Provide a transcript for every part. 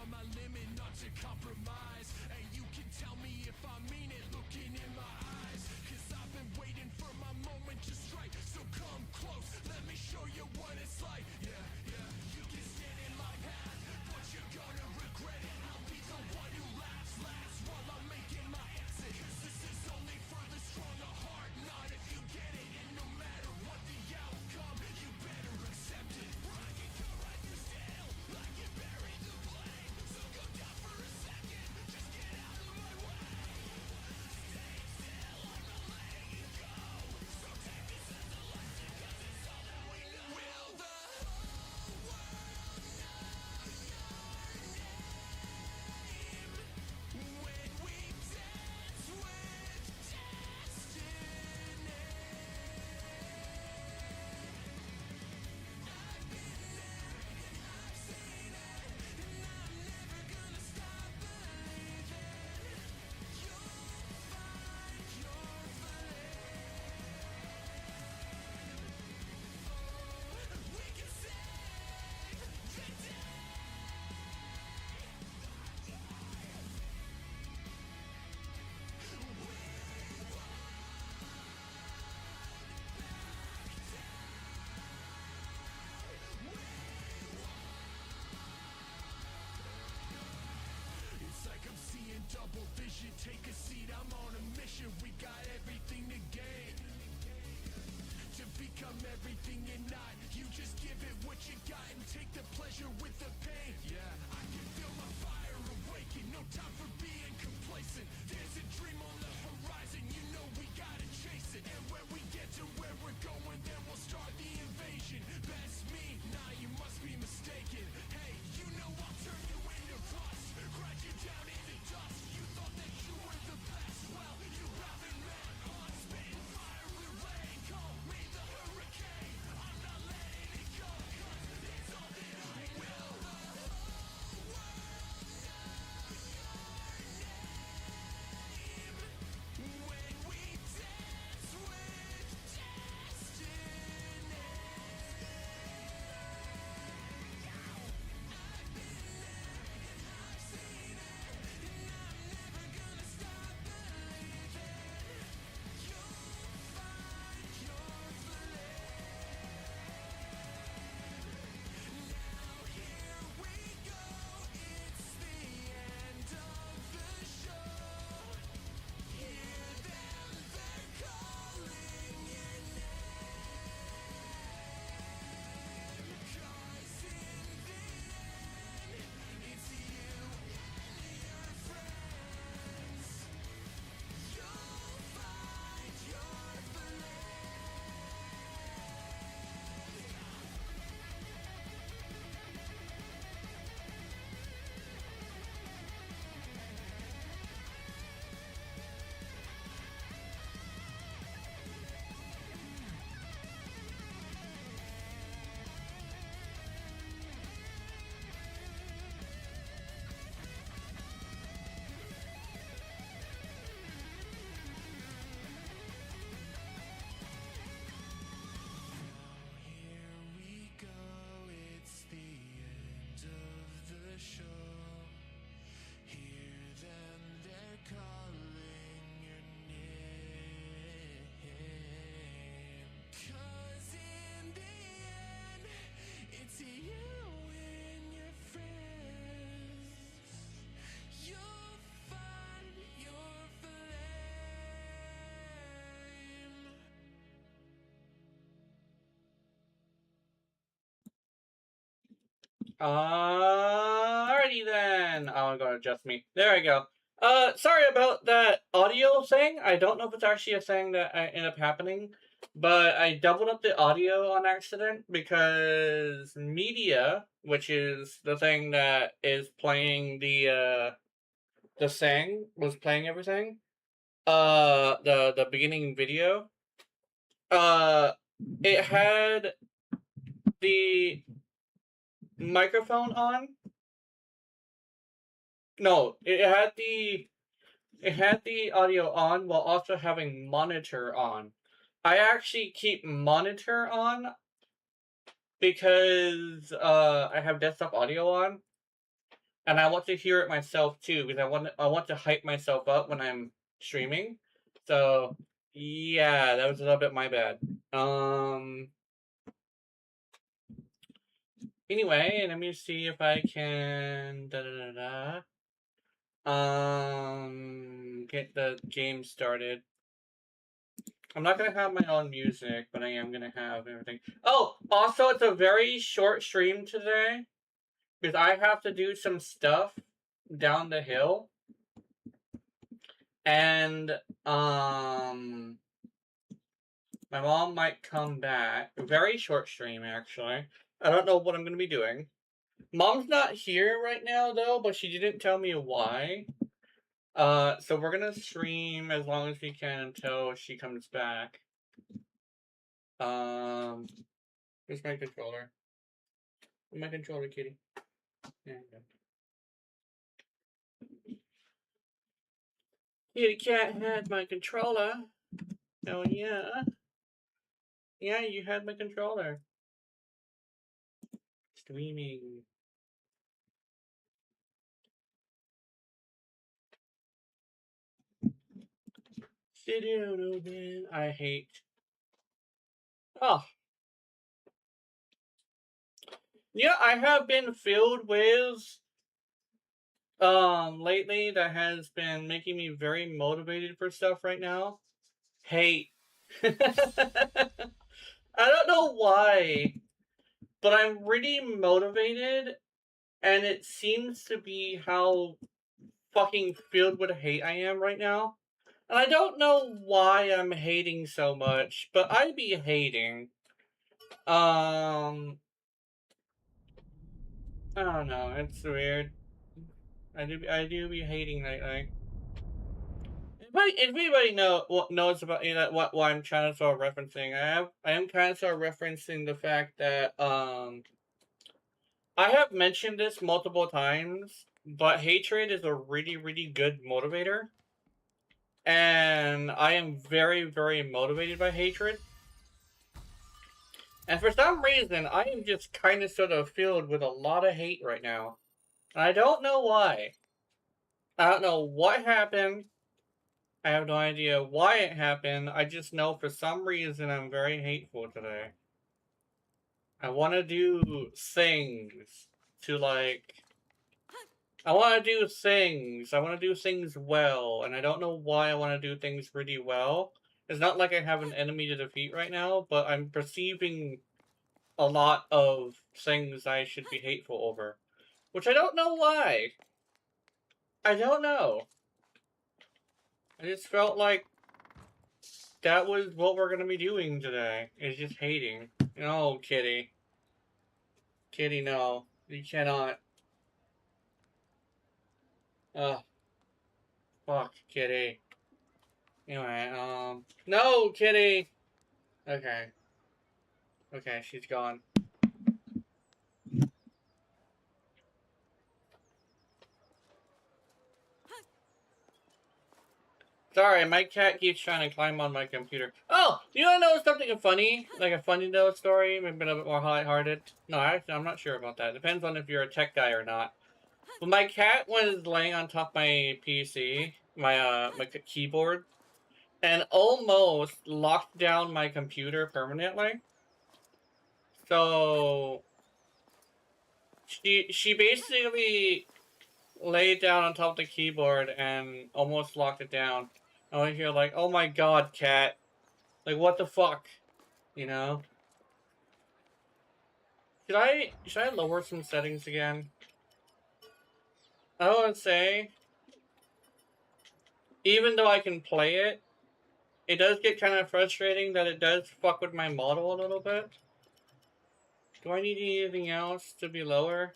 on my limit, not to compromise. And you can tell me if I mean it, looking in my eyes. Cause I've been waiting for my moment to strike. So come close, let me show you what it's like. Yeah, yeah, you can stand in my path, but you're gonna regret it. I'll be the one who laughs last while I'm making my exit. Cause this is only for the strong of heart, not if you get it. And no matter what the outcome, you better accept it. I can go right through still, I can bury the blame. So go down for a second, just get out of my way. Stay still, I'm not letting you go. So take this as a lesson, cause it's all that we know. Will the whole world know your name? When we dance with destiny. I've been there and I've seen it, and I'm never gonna stop believing. You'll find your flame. We can save the day. It's like I'm seeing double vision. Take a seat, I'm on a mission. We got everything to gain. To become everything you're not. You just give it what you got and take the pleasure with the pain. Yeah, I can feel my fire awaken. No time for being complacent. There's a dream on the horizon. You know we gotta chase it. And when we get to where we're going, then we'll start the invasion. Best me? Nah, you must be mistaken. Hey, you know I'll turn you into rust. Grind you down into dust. You thought that you were the best. Well, you haven't met us. Spitting fire with rain. Call me the hurricane. I'm not letting it go, cause it's all that I will. The whole world know your name. When we dance with destiny. I've been there and I've seen it, and I'm never gonna stop believing. You'll find your flame. Now here we go, it's the end of the show. Hear them, they're calling your name. Cause in the end, it's you and your friends. You'll find your Here we go, it's the end of the show. Hear them, they're calling your name. Cause in the end, it's you and your friends. You'll find your flame. Alrighty then. Oh, I'm gonna adjust me. There I go. Sorry about that audio thing. I don't know if it's actually a thing that ended up happening, but I doubled up the audio on accident because media, which is the thing that is playing the thing, was playing everything. The beginning video. It had the microphone on. No, it had the audio on while also having monitor on. I actually keep monitor on because I have desktop audio on, and I want to hear it myself too, because I want to hype myself up when I'm streaming. So yeah, that was a little bit my bad. Anyway, let me see if I can get the game started. I'm not gonna have my own music, but I am gonna have everything. Oh, also, it's a very short stream today because I have to do some stuff down the hill, and my mom might come back. A very short stream, actually. I don't know what I'm gonna be doing. Mom's not here right now though, but she didn't tell me why. So we're gonna stream as long as we can until she comes back. Here's my controller. My controller, kitty. There you go. Kitty cat had my controller. Oh yeah. Yeah, you had my controller. Streaming. I hate. Oh. Yeah, I have been filled with lately that has been making me very motivated for stuff right now. Hate. I don't know why, but I'm really motivated, and it seems to be how fucking filled with hate I am right now. And I don't know why I'm hating so much, but I be hating. I don't know, it's weird. I do be hating lately. If anybody knows about what I'm trying to start referencing, I am trying to start referencing the fact that I have mentioned this multiple times, but hatred is a really good motivator, and I am very motivated by hatred. And for some reason, I am just kind of sort of filled with a lot of hate right now. And I don't know why. I don't know what happened. I have no idea why it happened. I just know for some reason I'm very hateful today. I want to do things to like... I want to do things. I want to do things well. And I don't know why I want to do things really well. It's not like I have an enemy to defeat right now, but I'm perceiving a lot of things I should be hateful over. Which I don't know why. I don't know. I just felt like that was what we're gonna be doing today. Is just hating. No, Kitty. Kitty, no. You cannot. Ugh. Fuck, Kitty. Anyway, no, Kitty! Okay. Okay, she's gone. Sorry, my cat keeps trying to climb on my computer. Oh, you wanna know something funny? Like a funny little story, maybe a little bit more lighthearted? No, actually, I'm not sure about that. Depends on if you're a tech guy or not. But my cat was laying on top of my PC, my keyboard, and almost locked down my computer permanently. So she basically laid down on top of the keyboard and almost locked it down. I want to hear like, "Oh my god, cat! Like what the fuck?" You know? Should I lower some settings again? I would say, even though I can play it, it does get kind of frustrating that it does fuck with my model a little bit. Do I need anything else to be lower?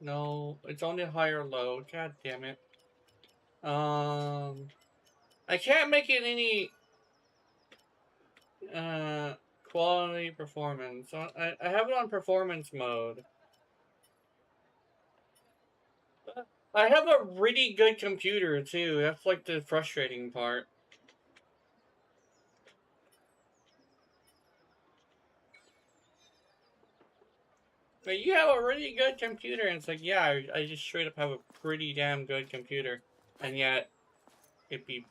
No, it's only higher low. God damn it. I can't make it any quality performance. I have it on performance mode. I have a really good computer too. That's like the frustrating part. But you have a really good computer, and it's like, yeah, I just straight up have a pretty damn good computer, and yet it'd be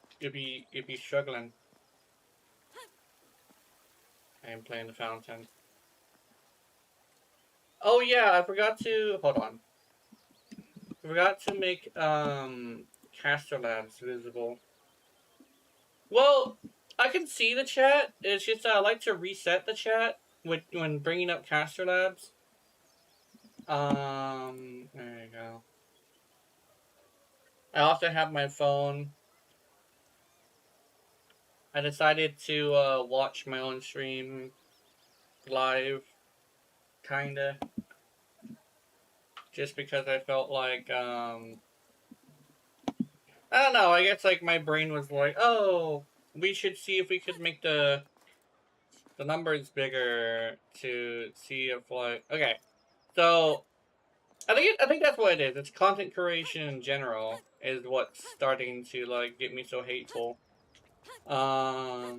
struggling. I am playing the fountain. Oh yeah, I forgot to hold on. I forgot to make caster labs visible. Well, I can see the chat. It's just I like to reset the chat when bringing up caster labs. There you go. I also have my phone. I decided to watch my own stream live, kinda, just because I felt like I don't know. I guess like my brain was like, oh, we should see if we could make the numbers bigger to see if like okay. So I think that's what it is. It's content creation in general is what's starting to like get me so hateful. I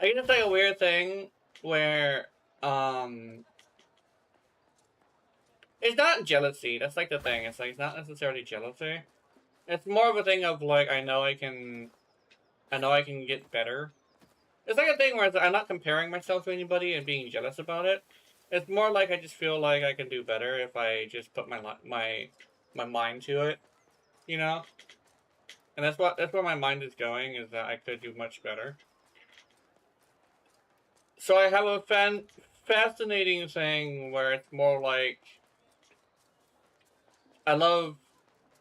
guess it's like a weird thing where it's not jealousy. That's like the thing. It's like it's not necessarily jealousy. It's more of a thing of like I know I can get better. It's like a thing where I'm not comparing myself to anybody and being jealous about it. It's more like I just feel like I can do better if I just put my mind to it, you know. And that's where my mind is going, is that I could do much better. So I have a fascinating thing where it's more like I love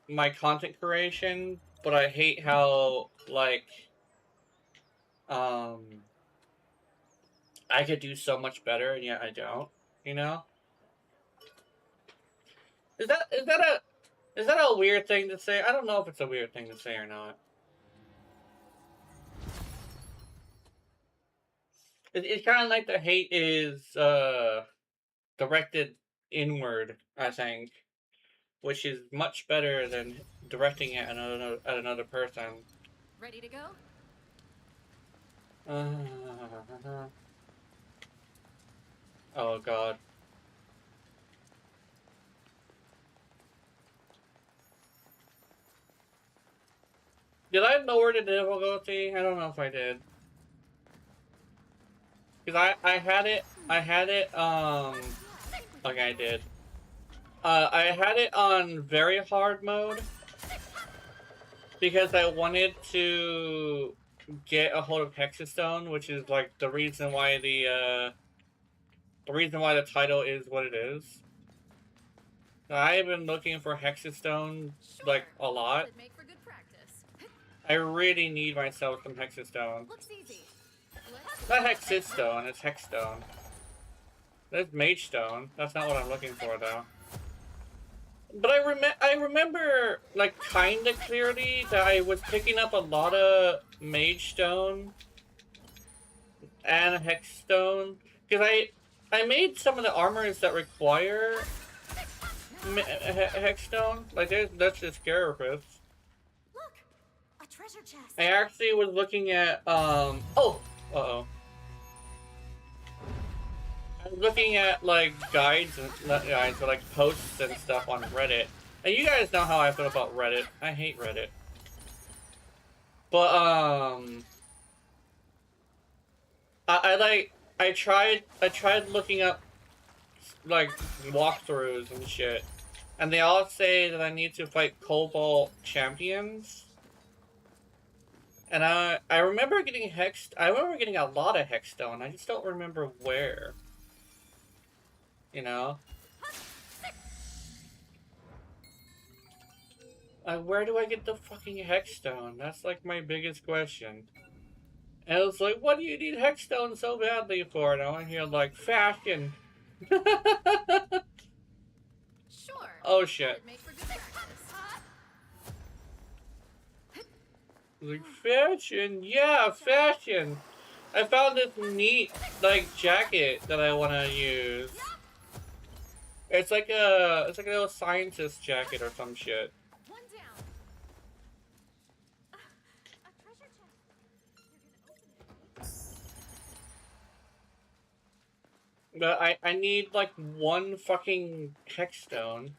my content creation, but I hate how like I could do so much better and yet I don't, you know? Is that a weird thing to say? I don't know if it's a weird thing to say or not. It's kind of like the hate is directed inward, I think, which is much better than directing it at another person. Ready to go? Oh god. Did I lower the difficulty? I don't know if I did. Because I had it, okay, I did. I had it on very hard mode because I wanted to get a hold of HEXSTONE, which is like the reason why the title is what it is. I've been looking for HEXSTONE like a lot. I really need myself some HEXSTONE. Not HEXSTONE, it's HEXSTONE. There's Mage Stone. That's not what I'm looking for though. But I remember like kinda clearly that I was picking up a lot of Mage Stone and HEXSTONE because I made some of the armors that require HEXSTONE. Like that's just Carapace. Look, a treasure chest. I actually was looking at oh uh-oh. I was looking at like guides and not guides, but like posts and stuff on Reddit. And you guys know how I feel about Reddit. I hate Reddit. But I tried looking up like walkthroughs and shit. And they all say that I need to fight Cobalt champions. And I remember getting I remember getting a lot of HEXSTONE. I just don't remember where. You know? Where do I get the fucking HEXSTONE? That's like my biggest question. And it was like, what do you need HEXSTONE so badly for? And I want to hear like, fashion. Sure. Oh shit. Like, fashion? Yeah, fashion! I found this neat, like, jacket that I want to use. It's like a little scientist jacket or some shit. One down. A treasure chest. You're gonna open it. But I need like one fucking HEXSTONE.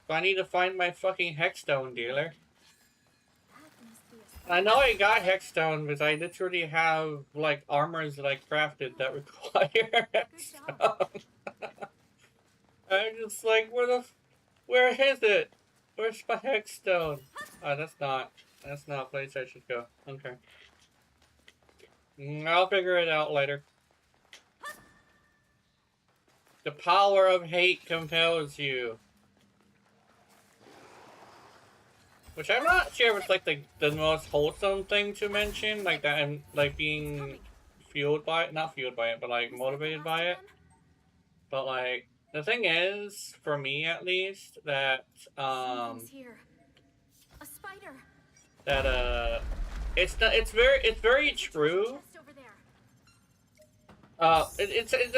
So I need to find my fucking HEXSTONE dealer. That must be I know I got HEXSTONE because I literally have like armors that I crafted that require HEXSTONE. I'm just like, where is it? Where's my HEXSTONE? Oh, that's not a place I should go. Okay. I'll figure it out later. The power of hate compels you. Which I'm not sure if it's like the most wholesome thing to mention, like that and like being fueled by it, not fueled by it, but like motivated by it. But like the thing is, for me at least, that Something's here. A spider. that it's very true. Chest over there. It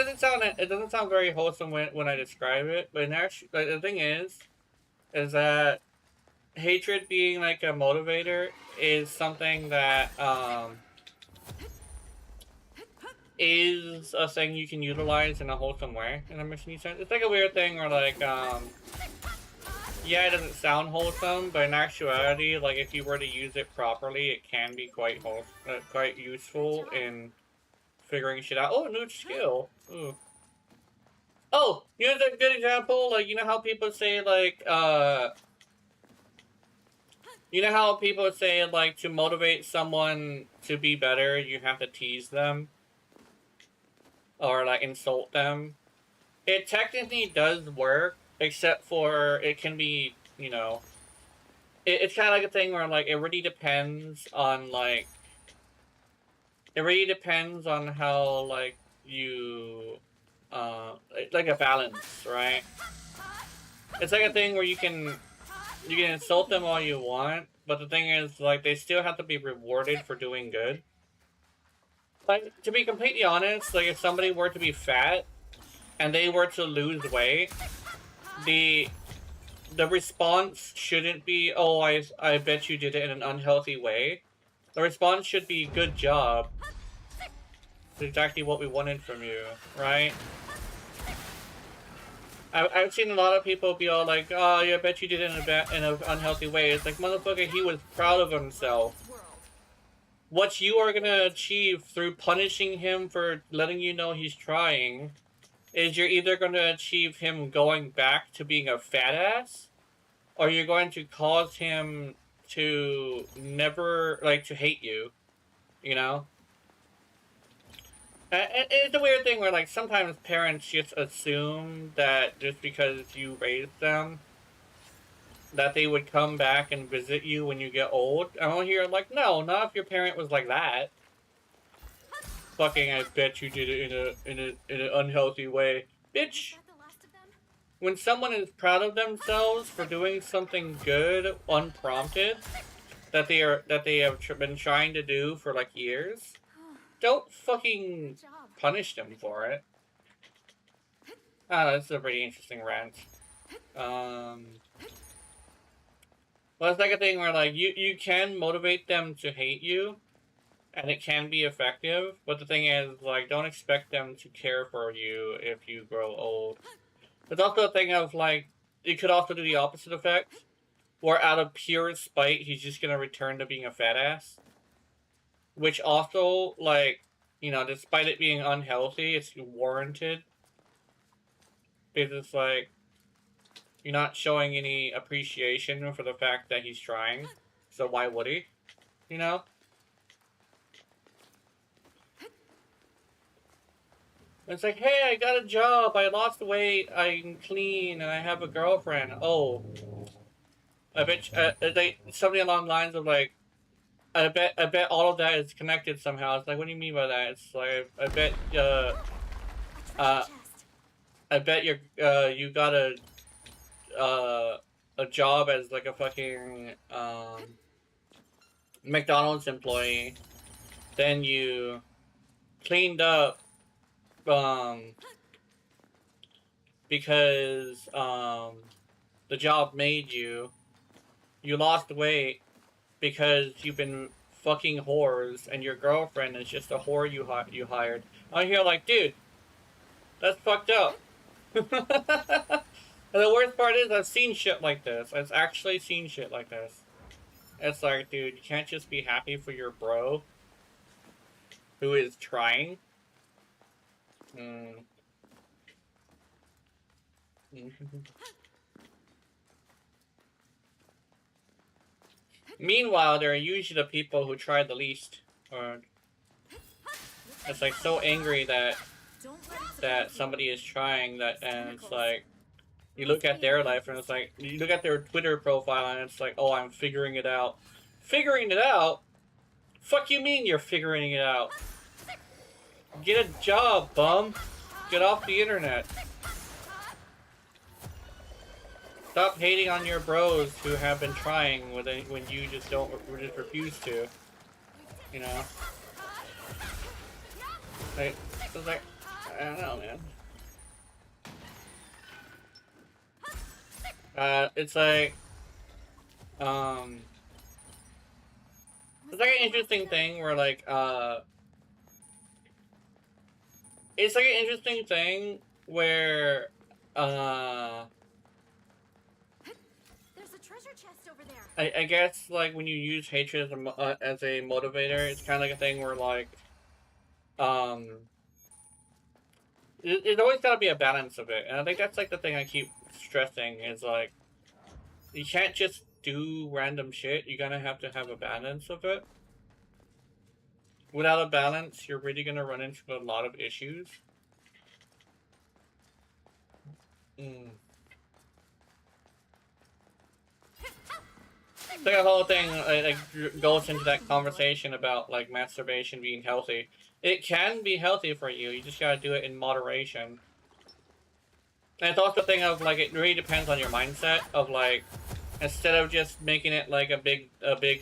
doesn't sound very wholesome when I describe it, but in actually, like, the thing is that hatred being like a motivator is something that is a thing you can utilize in a wholesome way. And I'm making sense. It's like a weird thing where like yeah, it doesn't sound wholesome, but in actuality, like if you were to use it properly, it can be quite quite useful in figuring shit out. Oh, new skill. Ooh. Oh, you know, that's a good example. Like, you know how people say like you know how people say, like, to motivate someone to be better, you have to tease them? Or, like, insult them? It technically does work, except for it can be, you know... It's kind of like a thing where, like, it really depends on, like... It really depends on how, like, you... It's like a balance, right? It's like a thing where you can insult them all you want, but the thing is, like, they still have to be rewarded for doing good. Like, to be completely honest, like, if somebody were to be fat, and they were to lose weight, the response shouldn't be, oh, I bet you did it in an unhealthy way. The response should be, good job. It's exactly what we wanted from you, right? I've seen a lot of people be all like, oh, yeah, I bet you did it in an unhealthy way. It's like, motherfucker, he was proud of himself. What you are gonna achieve through punishing him for letting you know he's trying is you're either gonna achieve him going back to being a fat ass, or you're going to cause him to never, like, to hate you, you know? It's a weird thing where, like, sometimes parents just assume that just because you raised them, that they would come back and visit you when you get old. I'm over here like, no, not if your parent was like that. Fucking, I bet you did it in an unhealthy way. Bitch! When someone is proud of themselves for doing something good, unprompted, that they have been trying to do for, like, years, don't fucking punish them for it. Ah, that's a pretty interesting rant. Well, it's like a thing where, like, you can motivate them to hate you, and it can be effective, but the thing is, like, don't expect them to care for you if you grow old. There's also a thing of, like, it could also do the opposite effect, where out of pure spite, he's just gonna return to being a fat ass. Which also, like, you know, despite it being unhealthy, it's warranted. Because it's like, you're not showing any appreciation for the fact that he's trying. So why would he? You know? It's like, hey, I got a job, I lost weight, I'm clean, and I have a girlfriend. Oh. I bet, something along the lines of, like, I bet all of that is connected somehow. It's like, what do you mean by that? It's like, I bet you got a job as, like, a fucking, McDonald's employee. Then you cleaned up, because, the job made you. You lost weight because you've been fucking whores, and your girlfriend is just a whore you hired. I'm here like, dude, That's fucked up. And the worst part is I've seen shit like this. I've actually seen shit like this. It's like, dude, you can't just be happy for your bro who is trying. Meanwhile, there are usually the people who try the least. Or it's like so angry that somebody is trying that, and it's like you look at their life and it's like you look at their Twitter profile and it's like, oh, I'm figuring it out. Figuring it out? Fuck you mean you're figuring it out? Get a job, bum. Get off the internet. Stop hating on your bros who have been trying when you just refuse to. You know? Like, it's like, I don't know, man. It's like an interesting thing where, like, it's like an interesting thing where, There's a treasure chest over there. I guess, like, when you use hatred as a motivator, it's kind of like a thing where, like, there's always gotta be a balance of it. And I think that's, like, the thing I keep stressing is, like, you can't just do random shit. You're gonna have to have a balance of it. Without a balance, you're really gonna run into a lot of issues. It's like a whole thing like goes into that conversation about like masturbation being healthy. It can be healthy for you. You just gotta do it in moderation. And it's also a thing of like it really depends on your mindset of like instead of just making it like a big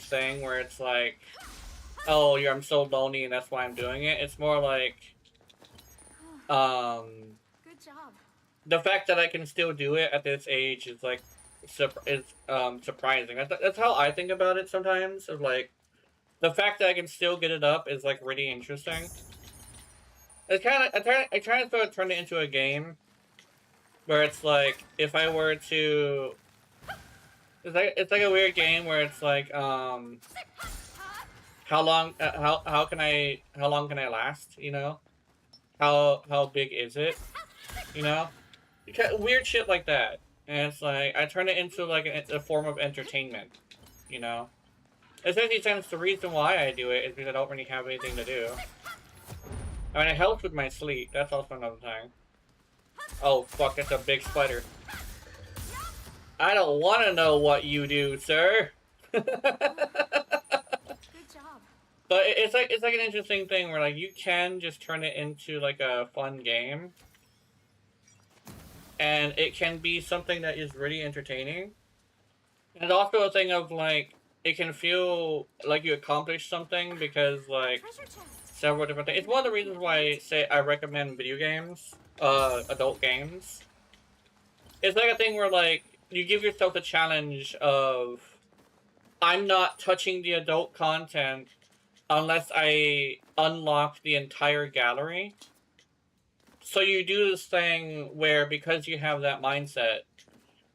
thing where it's like, oh, I'm so lonely and that's why I'm doing it. It's more like, Good job. the fact that I can still do it at this age is like, surprising. That's how I think about it sometimes. Of like, the fact that I can still get it up is like really interesting. It's kind of I try to sort of turn it into a game, where it's like if I were to, it's like a weird game where it's like how long can I last? You know, how big is it? You know, weird shit like that. And it's like, I turn it into like a form of entertainment, you know? Especially since the reason why I do it is because I don't really have anything to do. I mean, it helps with my sleep, that's also another thing. Oh, fuck, that's a big spider. I don't want to know what you do, sir! Good job. But it's like an interesting thing where like you can just turn it into like a fun game. And it can be something that is really entertaining. And also a thing of, like, it can feel like you accomplished something because, like, several different things. It's one of the reasons why I recommend video games, adult games. It's like a thing where, like, you give yourself the challenge of, I'm not touching the adult content unless I unlock the entire gallery. So you do this thing where, because you have that mindset,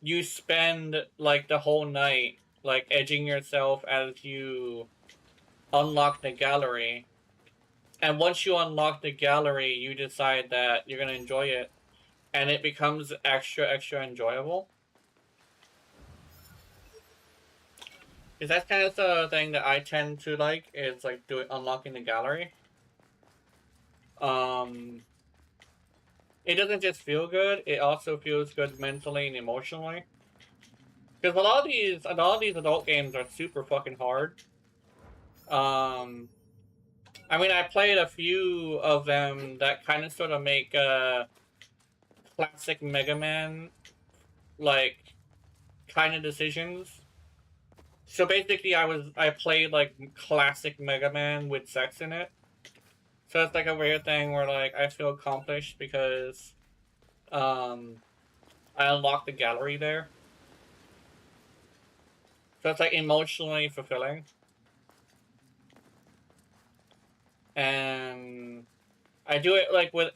you spend, like, the whole night, like, edging yourself as you unlock the gallery. And once you unlock the gallery, you decide that you're gonna enjoy it. And it becomes extra enjoyable. Because that's kind of the thing that I tend to like, is, like, unlocking the gallery. It doesn't just feel good, it also feels good mentally and emotionally. Because a lot of these adult games are super fucking hard. I mean, I played a few of them that kind of sort of make classic Mega Man, like, kind of decisions. So basically, I played, like, classic Mega Man with sex in it. So it's like a weird thing where, like, I feel accomplished because, I unlocked the gallery there. So it's, like, emotionally fulfilling. And I do it like I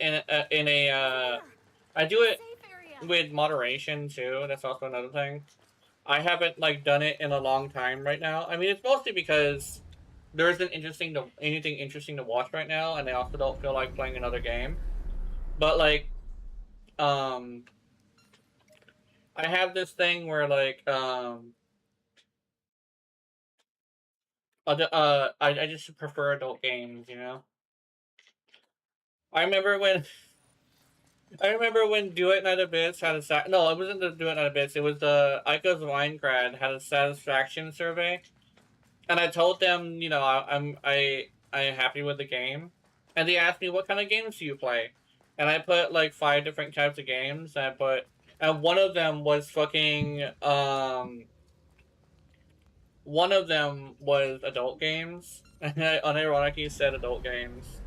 do it Safe area. with moderation too. That's also another thing. I haven't like done it in a long time right now. I mean, it's mostly because there isn't anything interesting to watch right now, and I also don't feel like playing another game. But like, I have this thing where like, I just prefer adult games, you know. I remember when Duet Night Abyss had a no, it wasn't the Duet Night Abyss. It was the Icos of Aincrad had a satisfaction survey, and I told them, you know, I'm happy with the game, and they asked me what kind of games do you play, and I put like 5 different types of games. And one of them was fucking one of them was adult games, and I unironically said adult games,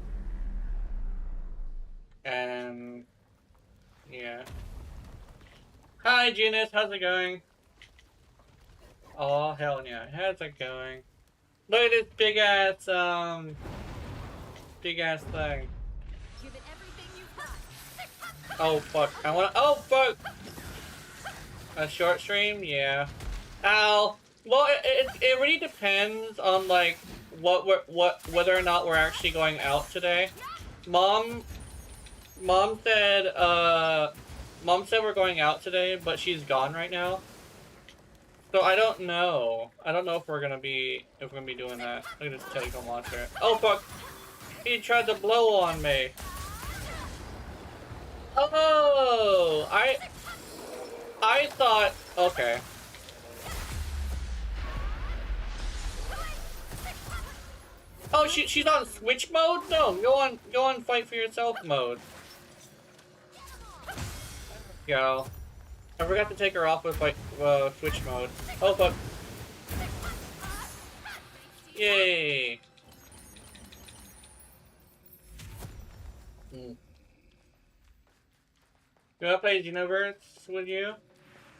and yeah. Hi, Genus. How's it going? Oh, hell yeah. How's it going? Look at this big ass thing. Give it everything you've got. Oh, fuck. oh, fuck! A short stream? Yeah. Ow. Well, it really depends on, like, whether or not we're actually going out today. Mom said we're going out today, but she's gone right now. So I don't know. I don't know if we're gonna be doing that. Look at this telecom launcher. Oh fuck! He tried to blow on me. Oh, I thought okay. Oh, she's on switch mode? No, go on fight for yourself mode. Go. I forgot to take her off with like switch mode. Oh fuck. Yay. Do I play Xenoverse with you?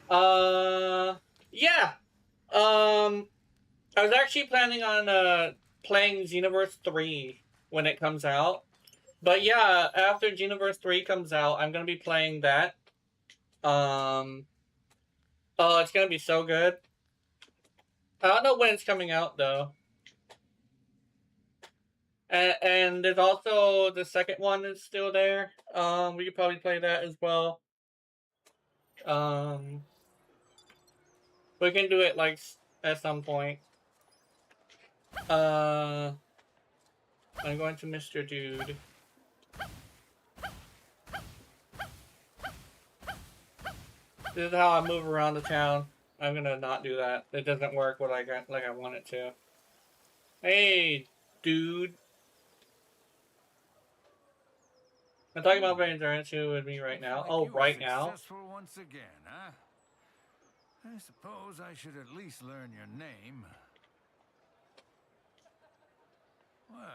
Yeah. I was actually planning on playing Xenoverse 3 when it comes out. But yeah, after Xenoverse 3 comes out, I'm gonna be playing that. Oh, it's gonna be so good. I don't know when it's coming out though. And there's also the second one is still there. We could probably play that as well. We can do it like at some point. I'm going to Mr. Dude. This is how I move around the town. I'm gonna not do that. It doesn't work like I want it to. Hey, dude. I'm talking about playing Endurance 2 with me right now. Oh, right now? Successful once again, huh? I suppose I should at least learn your name. Well,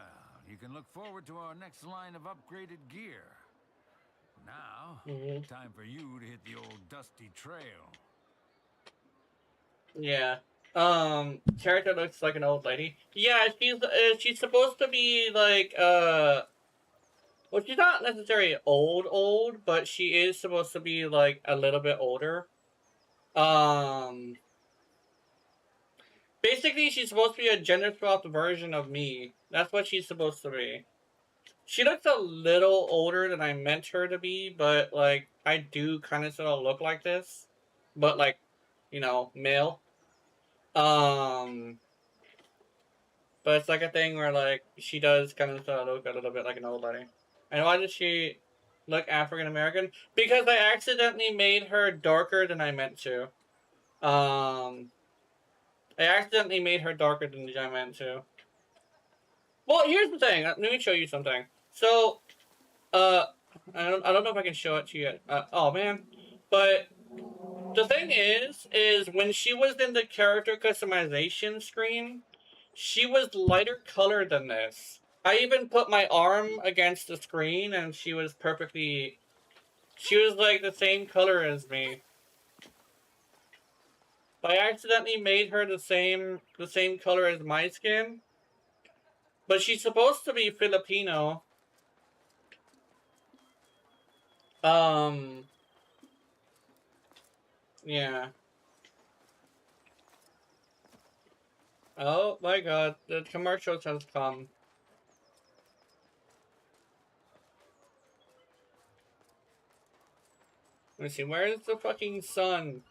you can look forward to our next line of upgraded gear. Now, time for you to hit the old dusty trail. Yeah. Character looks like an old lady. Yeah, she's supposed to be like, well, she's not necessarily old, but she is supposed to be like a little bit older. Basically, she's supposed to be a gender swapped version of me. That's what she's supposed to be. She looks a little older than I meant her to be, but, like, I do kind of sort of look like this. But, like, you know, male. But it's like a thing where, like, she does kind of sort of look a little bit like an old lady. And why does she look African American? Because I accidentally made her darker than I meant to. I accidentally made her darker than I meant to. Well, here's the thing. Let me show you something. So, I don't know if I can show it to you yet. Oh, man. But the thing is when she was in the character customization screen, she was lighter colored than this. I even put my arm against the screen, and she was perfectly... She was, like, the same color as me. But I accidentally made her the same color as my skin. But she's supposed to be Filipino. Yeah. Oh my god, the commercials has come. Let me see, where is the fucking sun?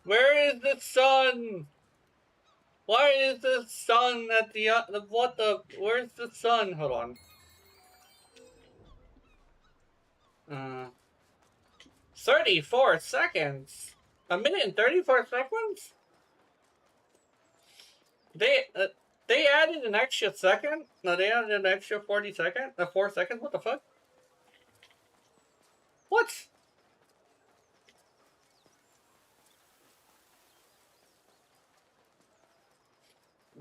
Where is the sun? Why is the sun at the, what the, where's the sun? Hold on. 34 seconds? A minute and 34 seconds? They added an extra second? No, they added an extra 40 seconds? 4 seconds? What the fuck? What?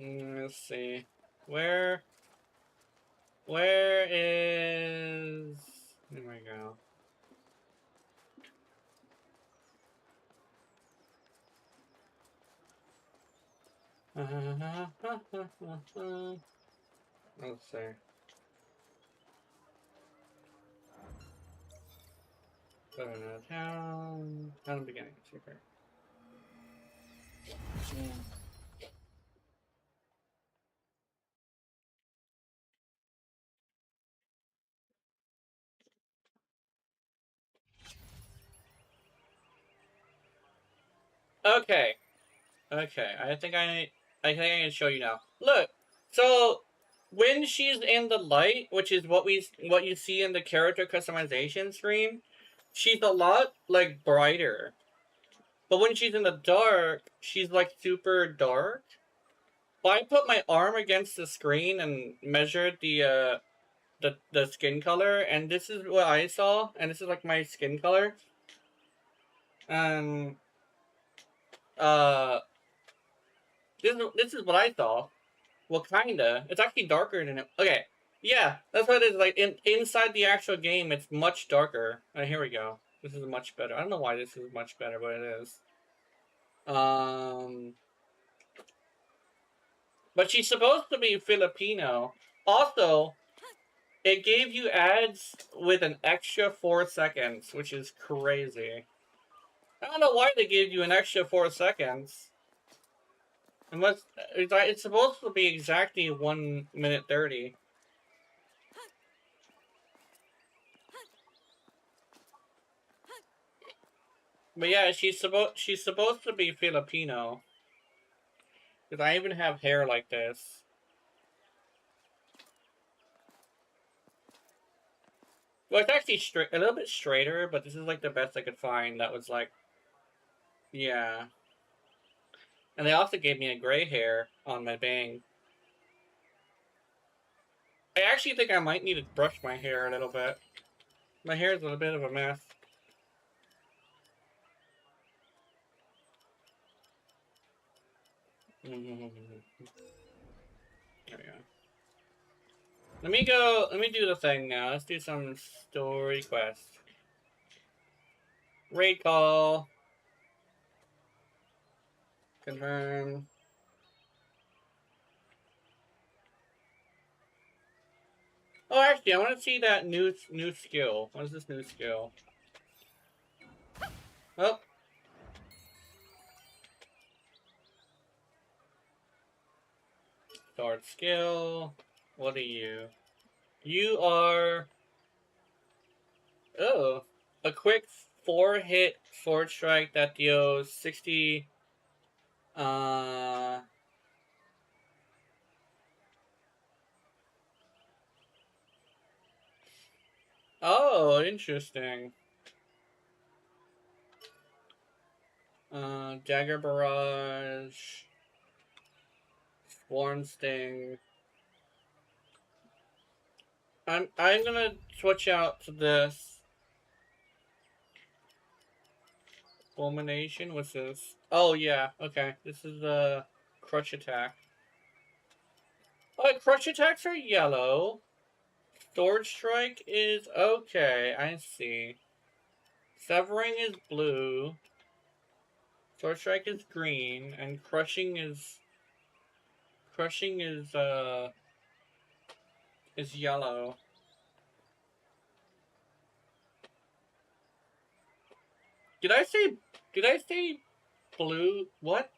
Let's see. Where is... There we go. Let's see. Go to town. Town beginning. Super. Okay. Okay. I think I can show you now. Look. So when she's in the light, which is what you see in the character customization screen, she's a lot like brighter. But when she's in the dark, she's like super dark. But I put my arm against the screen and measured the skin color, and this is what I saw, and this is like my skin color. And this is what I saw. Well, kinda. It's actually darker than it. Okay, yeah, that's what it is. Like inside the actual game, it's much darker. Here we go. This is much better. I don't know why this is much better, but it is. But she's supposed to be Filipino. Also, it gave you ads with an extra 4 seconds, which is crazy. I don't know why they gave you an extra 4 seconds. Unless it's supposed to be exactly 1 minute 30. But yeah, she's supposed to be Filipino. Because I even have hair like this. Well, it's actually a little bit straighter, but this is like the best I could find that was like, yeah. And they also gave me a gray hair on my bang. I actually think I might need to brush my hair a little bit. My hair is a bit of a mess. There we go. Let me do the thing now. Let's do some story quest. Raid call. Confirm. Oh, actually, I want to see that new skill. What is this new skill? Oh. Start skill. What are you? You are... Oh. A quick 4-hit sword strike that deals 60... Oh, interesting. Dagger Barrage. Swarm Sting. I'm gonna switch out to this. Fulmination, what's this? Oh yeah, okay. This is the crush attack. Oh, crush attacks are yellow. Sword strike is okay, I see. Severing is blue. Sword strike is green, and crushing is yellow. Did I say? Did I say blue? What?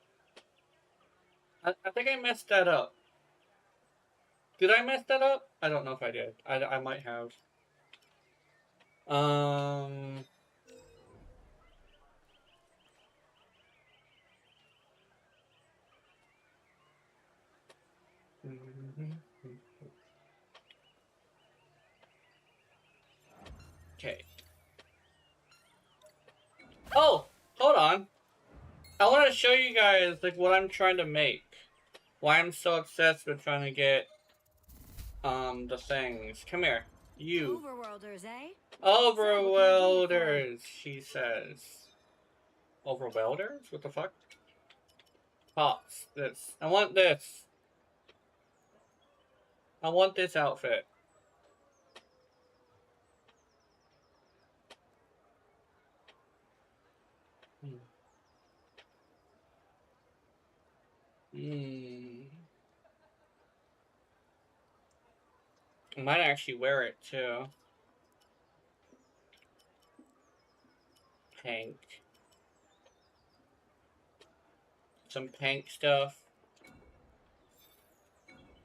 I think I messed that up. Did I mess that up? I don't know if I did. I might have. Um. Okay. Oh, hold on. I want to show you guys like what I'm trying to make. Why I'm so obsessed with trying to get the things. Come here. You. Overworlders, eh? Overwelders, she says. Overwelders? What the fuck? Pops. This. I want this. I want this outfit. I might actually wear it too. Pink. Some pink stuff.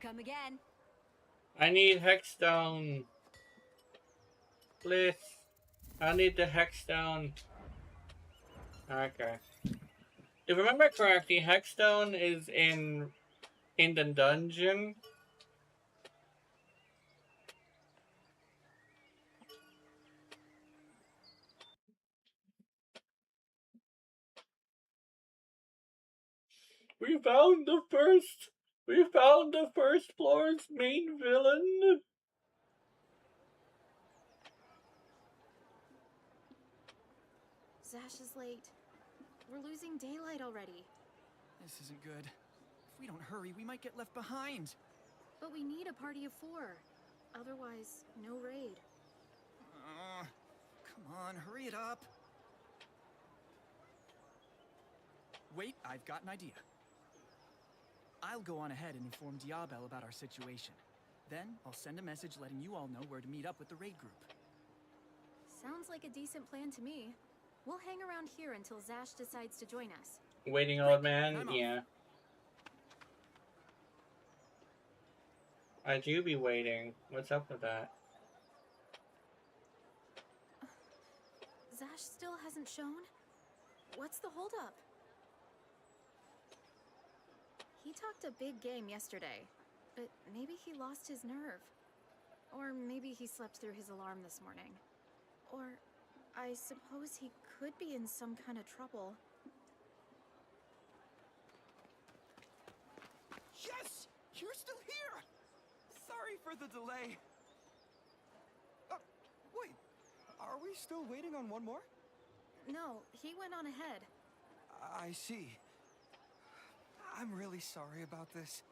Come again. I need HEXSTONE. Please. I need the HEXSTONE. Okay. If I remember correctly, HEXSTONE is in the dungeon. We found the first floor's main villain. Zash is late. We're losing daylight already. This isn't good. If we don't hurry, we might get left behind. But we need a party of 4. Otherwise, no raid. Come on, hurry it up. Wait, I've got an idea. I'll go on ahead and inform Diabel about our situation. Then, I'll send a message letting you all know where to meet up with the raid group. Sounds like a decent plan to me. We'll hang around here until Zash decides to join us. Waiting, old man? Yeah. I do be waiting. What's up with that? Zash still hasn't shown? What's the holdup? He talked a big game yesterday, but maybe he lost his nerve. Or maybe he slept through his alarm this morning. Or I suppose he could be in some kind of trouble. Yes! You're still here! Sorry for the delay. Wait, are we still waiting on one more? No, he went on ahead. I see. I'm really sorry about this.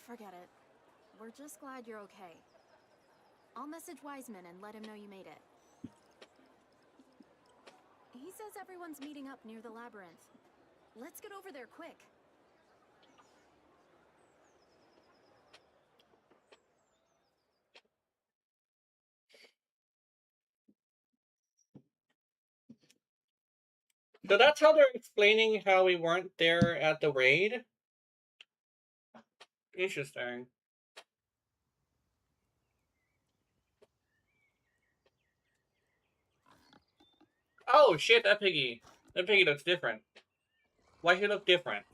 Forget it. We're just glad you're okay. I'll message Wiseman and let him know you made it. He says everyone's meeting up near the labyrinth. Let's get over there quick. So that's how they're explaining how we weren't there at the raid? Interesting. Oh shit, that piggy. That piggy looks different. Why should it look different?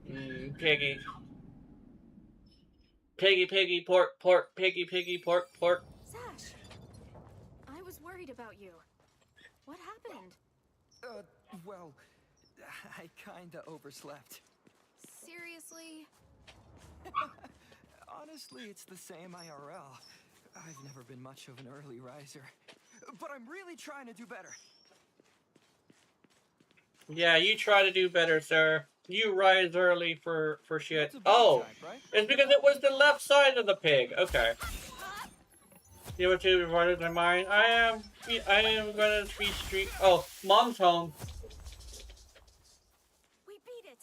Piggy. Piggy, pork, piggy, pork. Zash! I was worried about you. What happened? Well, I kinda overslept. Seriously? Honestly, it's the same IRL. I've never been much of an early riser. But I'm really trying to do better. Yeah, you try to do better, sir. You rise early for shit. It's a bug Oh, type, right? it's because it was the left side of the pig. Okay. You want to run in mine? I am gonna be street. Oh, mom's home. We beat it!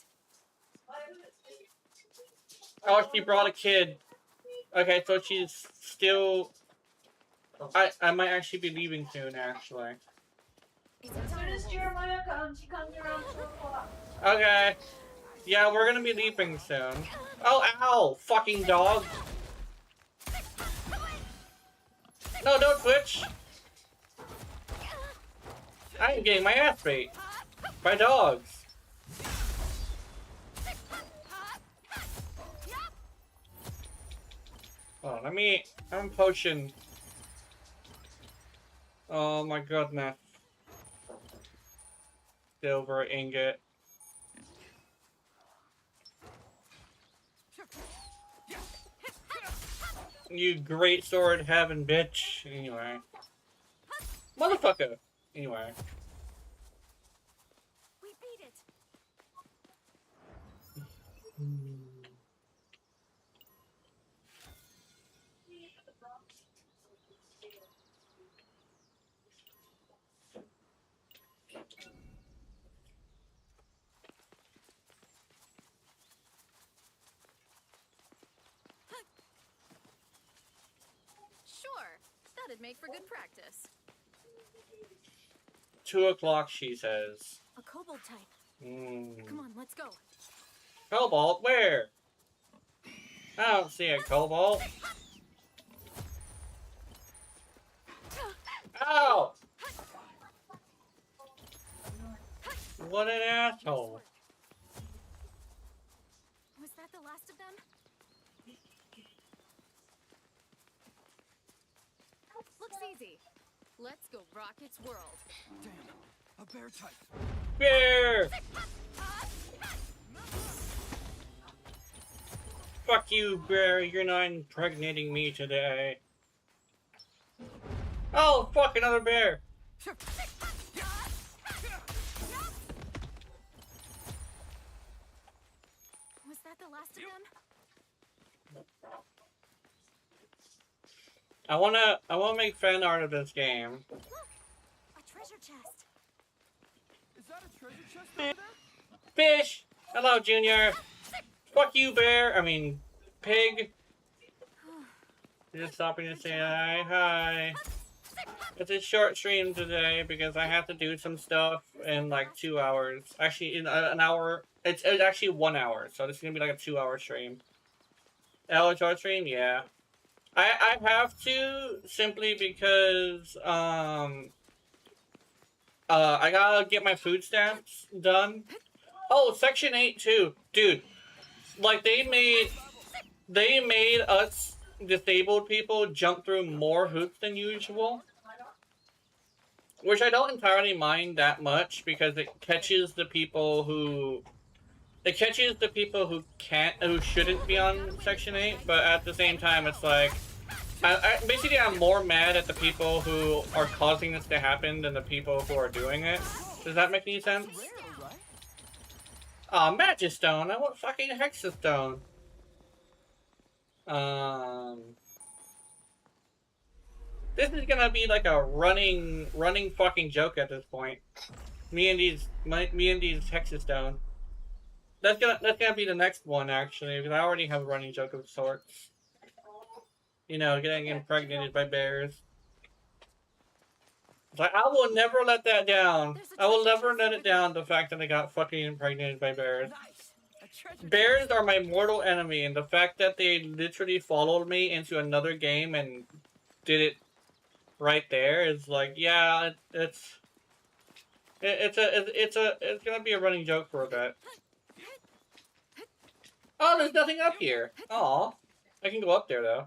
Oh, she brought a kid. Okay, so she's still. I might actually be leaving soon, actually. It's As soon as Jeremiah comes, he comes around 2 o'clock. Okay. Yeah, we're gonna be leaving soon. Oh, ow! Fucking dog! No, don't switch! I am getting my ass beat by dogs. Oh, let me... I'm potion. Oh my goodness. Silver ingot. You great sword having bitch. Anyway. Motherfucker. Anyway. We beat it. Sure, that'd make for good practice. 2 o'clock, she says. A kobold type. Mm. Come on, let's go. Cobalt? Where? I don't see a cobalt. Ow! What an asshole. Was that the last of them? Looks easy. Let's go rock its world. Damn, a bear type. Bear! Fuck you, bear. You're not impregnating me today. Oh, fuck, another bear. Was that the last of them? I wanna make fan art of this game. Look, a treasure chest. Is that a treasure chest over there? Fish! Hello, Junior. Fuck you, bear. I mean, pig. Just stopping to say hi. Hi. It's a short stream today because I have to do some stuff in like 2 hours. Actually, in an hour. It's actually 1 hour, so this is gonna be like a 2-hour stream. A short stream, yeah. I have to simply because I gotta get my food stamps done. Oh, Section 8 too, dude. Like they made us disabled people jump through more hoops than usual, which I don't entirely mind that much because it catches the people who who shouldn't be on Section 8, but at the same time it's like basically I'm more mad at the people who are causing this to happen than the people who are doing it. Does that make any sense? Aw, Magistone! I want fucking HEXSTONE! This is gonna be like a running fucking joke at this point. Me and these HEXSTONE. That's gonna be the next one actually, because I already have a running joke of sorts. You know, getting impregnated by bears. It's like, I will never let that down. I will never let it down, the fact that I got fucking impregnated by bears. Nice. A treasure Bears are my mortal enemy, and the fact that they literally followed me into another game and did it right there is like, yeah, it's gonna be a running joke for a bit. Oh, there's nothing up here. Aw. I can go up there, though.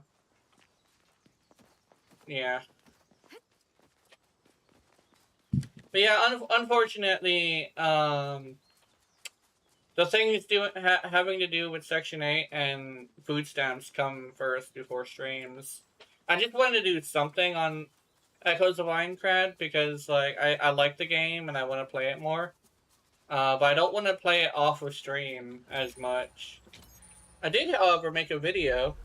Yeah. But yeah, unfortunately, the things having to do with Section 8 and food stamps come first before streams. I just wanted to do something on Echoes of Aincrad because, like, I like the game and I want to play it more. But I don't want to play it off of stream as much. I did, however, make a video.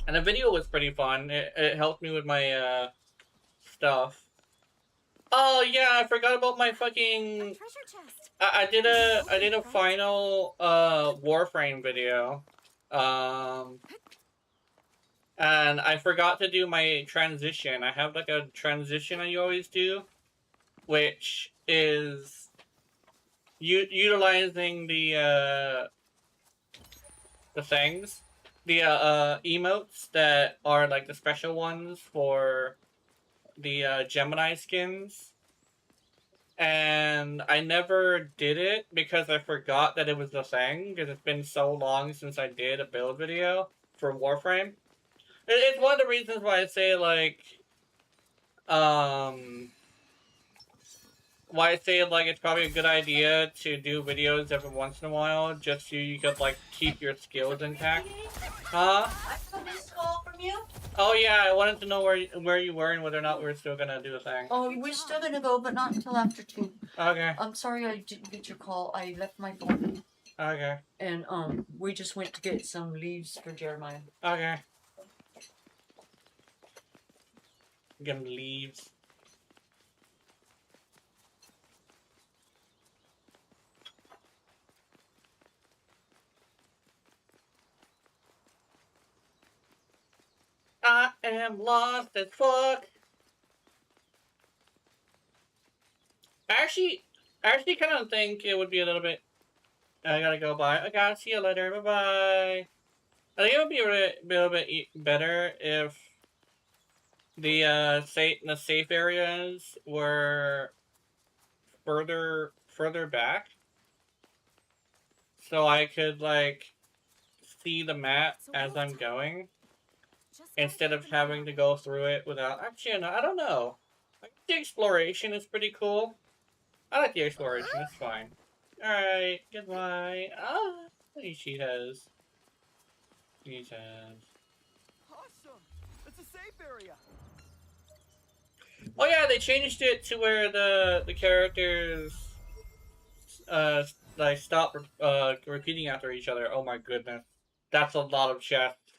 And the video was pretty fun. It helped me with my, stuff. Oh, yeah, I forgot about my fucking... A treasure chest. I did a final, Warframe video. And And I forgot to do my transition. I have like a transition I always do, which is utilizing the things, the emotes that are like the special ones for the Gemini skins. And I never did it because I forgot that it was a thing, because it's been so long since I did a build video for Warframe. It's one of the reasons why I say, like, it's probably a good idea to do videos every once in a while, just so you could, like, keep your skills intact. Huh? I got a missed call from you. Oh yeah, I wanted to know where you were and whether or not we were still gonna do a thing. Oh, we're still gonna go, but not until after 2. Okay. I'm sorry I didn't get your call. I left my phone. Okay. And we just went to get some leaves for Jeremiah. Okay. Get him leaves. I am lost as fuck. I actually kind of think it would be a little bit. I gotta go. Bye. I gotta see you later. Bye bye. I think it would be a little bit better if the safe areas were further back, so I could like see the map as I'm going, instead of having to go through it without. Actually, no, I don't know. I think the exploration is pretty cool. I like the exploration. It's fine. All right. Goodbye. Ah, she has. She has. Awesome! It's a safe area. Oh yeah, they changed it to where the characters like stop repeating after each other. Oh my goodness, that's a lot of chests.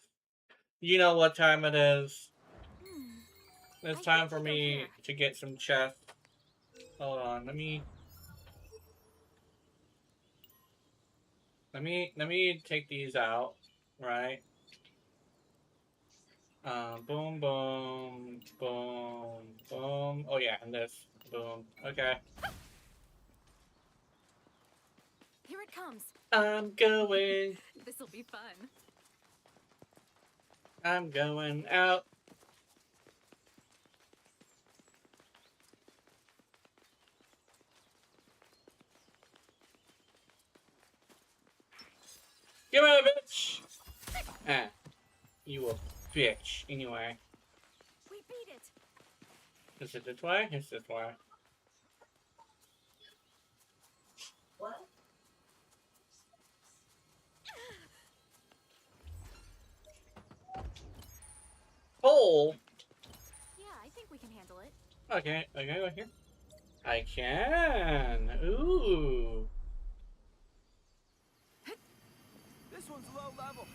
You know what time it is. It's time for me to get some chests. Hold on, let me take these out, right? Boom, boom, boom, boom. Oh yeah, and this. Boom. Okay. Here it comes. I'm going. This'll be fun. I'm going out. Give me a bitch! Ah, you a bitch. Anyway. We beat it. Is it this way? It's this way. What? Hole? Yeah, I think we can handle it. Okay, go here. I can. Ooh. This one's low level.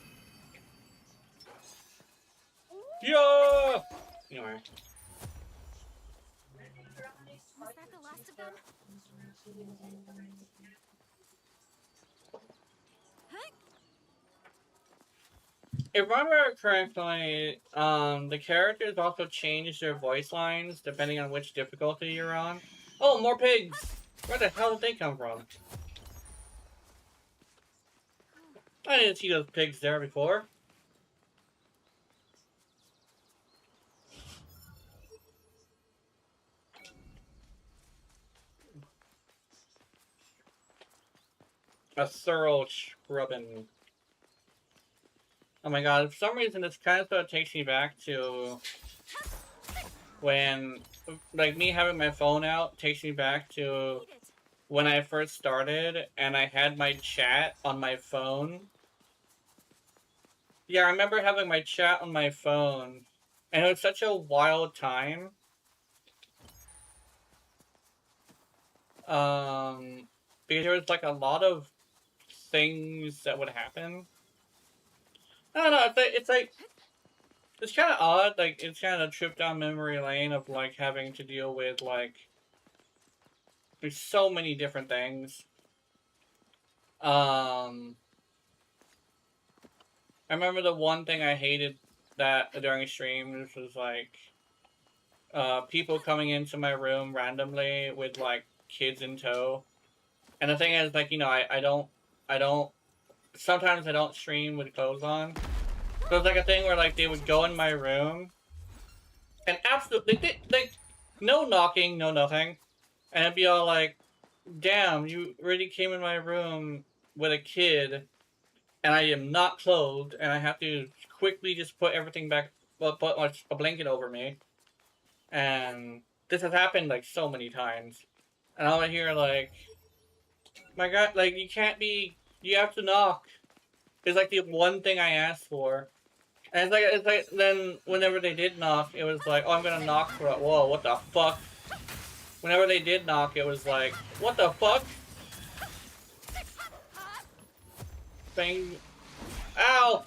Yeah! Anyway. Was that the last of them? If I remember correctly, the characters also change their voice lines depending on which difficulty you're on. Oh, more pigs! Where the hell did they come from? I didn't see those pigs there before. A thorough scrubbing. Oh my god, for some reason this kind of sort of takes me back to when, like, me having my phone out takes me back to when I first started and I had my chat on my phone. Yeah, I remember having my chat on my phone, and it was such a wild time. Because there was like a lot of things that would happen. I don't know, it's kind of odd, like, it's kind of a trip down memory lane of, like, having to deal with, like, there's so many different things. I remember the one thing I hated that during streams was like people coming into my room randomly with like kids in tow. And the thing is, like, you know, I don't sometimes I don't stream with clothes on. So it's like a thing where like they would go in my room and absolutely like no knocking, no nothing. And it'd be all like, damn, you really came in my room with a kid and I am not clothed and I have to quickly just put everything back, well, put a blanket over me. And this has happened like so many times. And I'll hear like, my God, like you can't be, you have to knock. It's like the one thing I asked for. And it's like then whenever they did knock, it was like, oh, I'm gonna knock for it. Whoa, what the fuck? Whenever they did knock, it was like, what the fuck? Bang. Ow!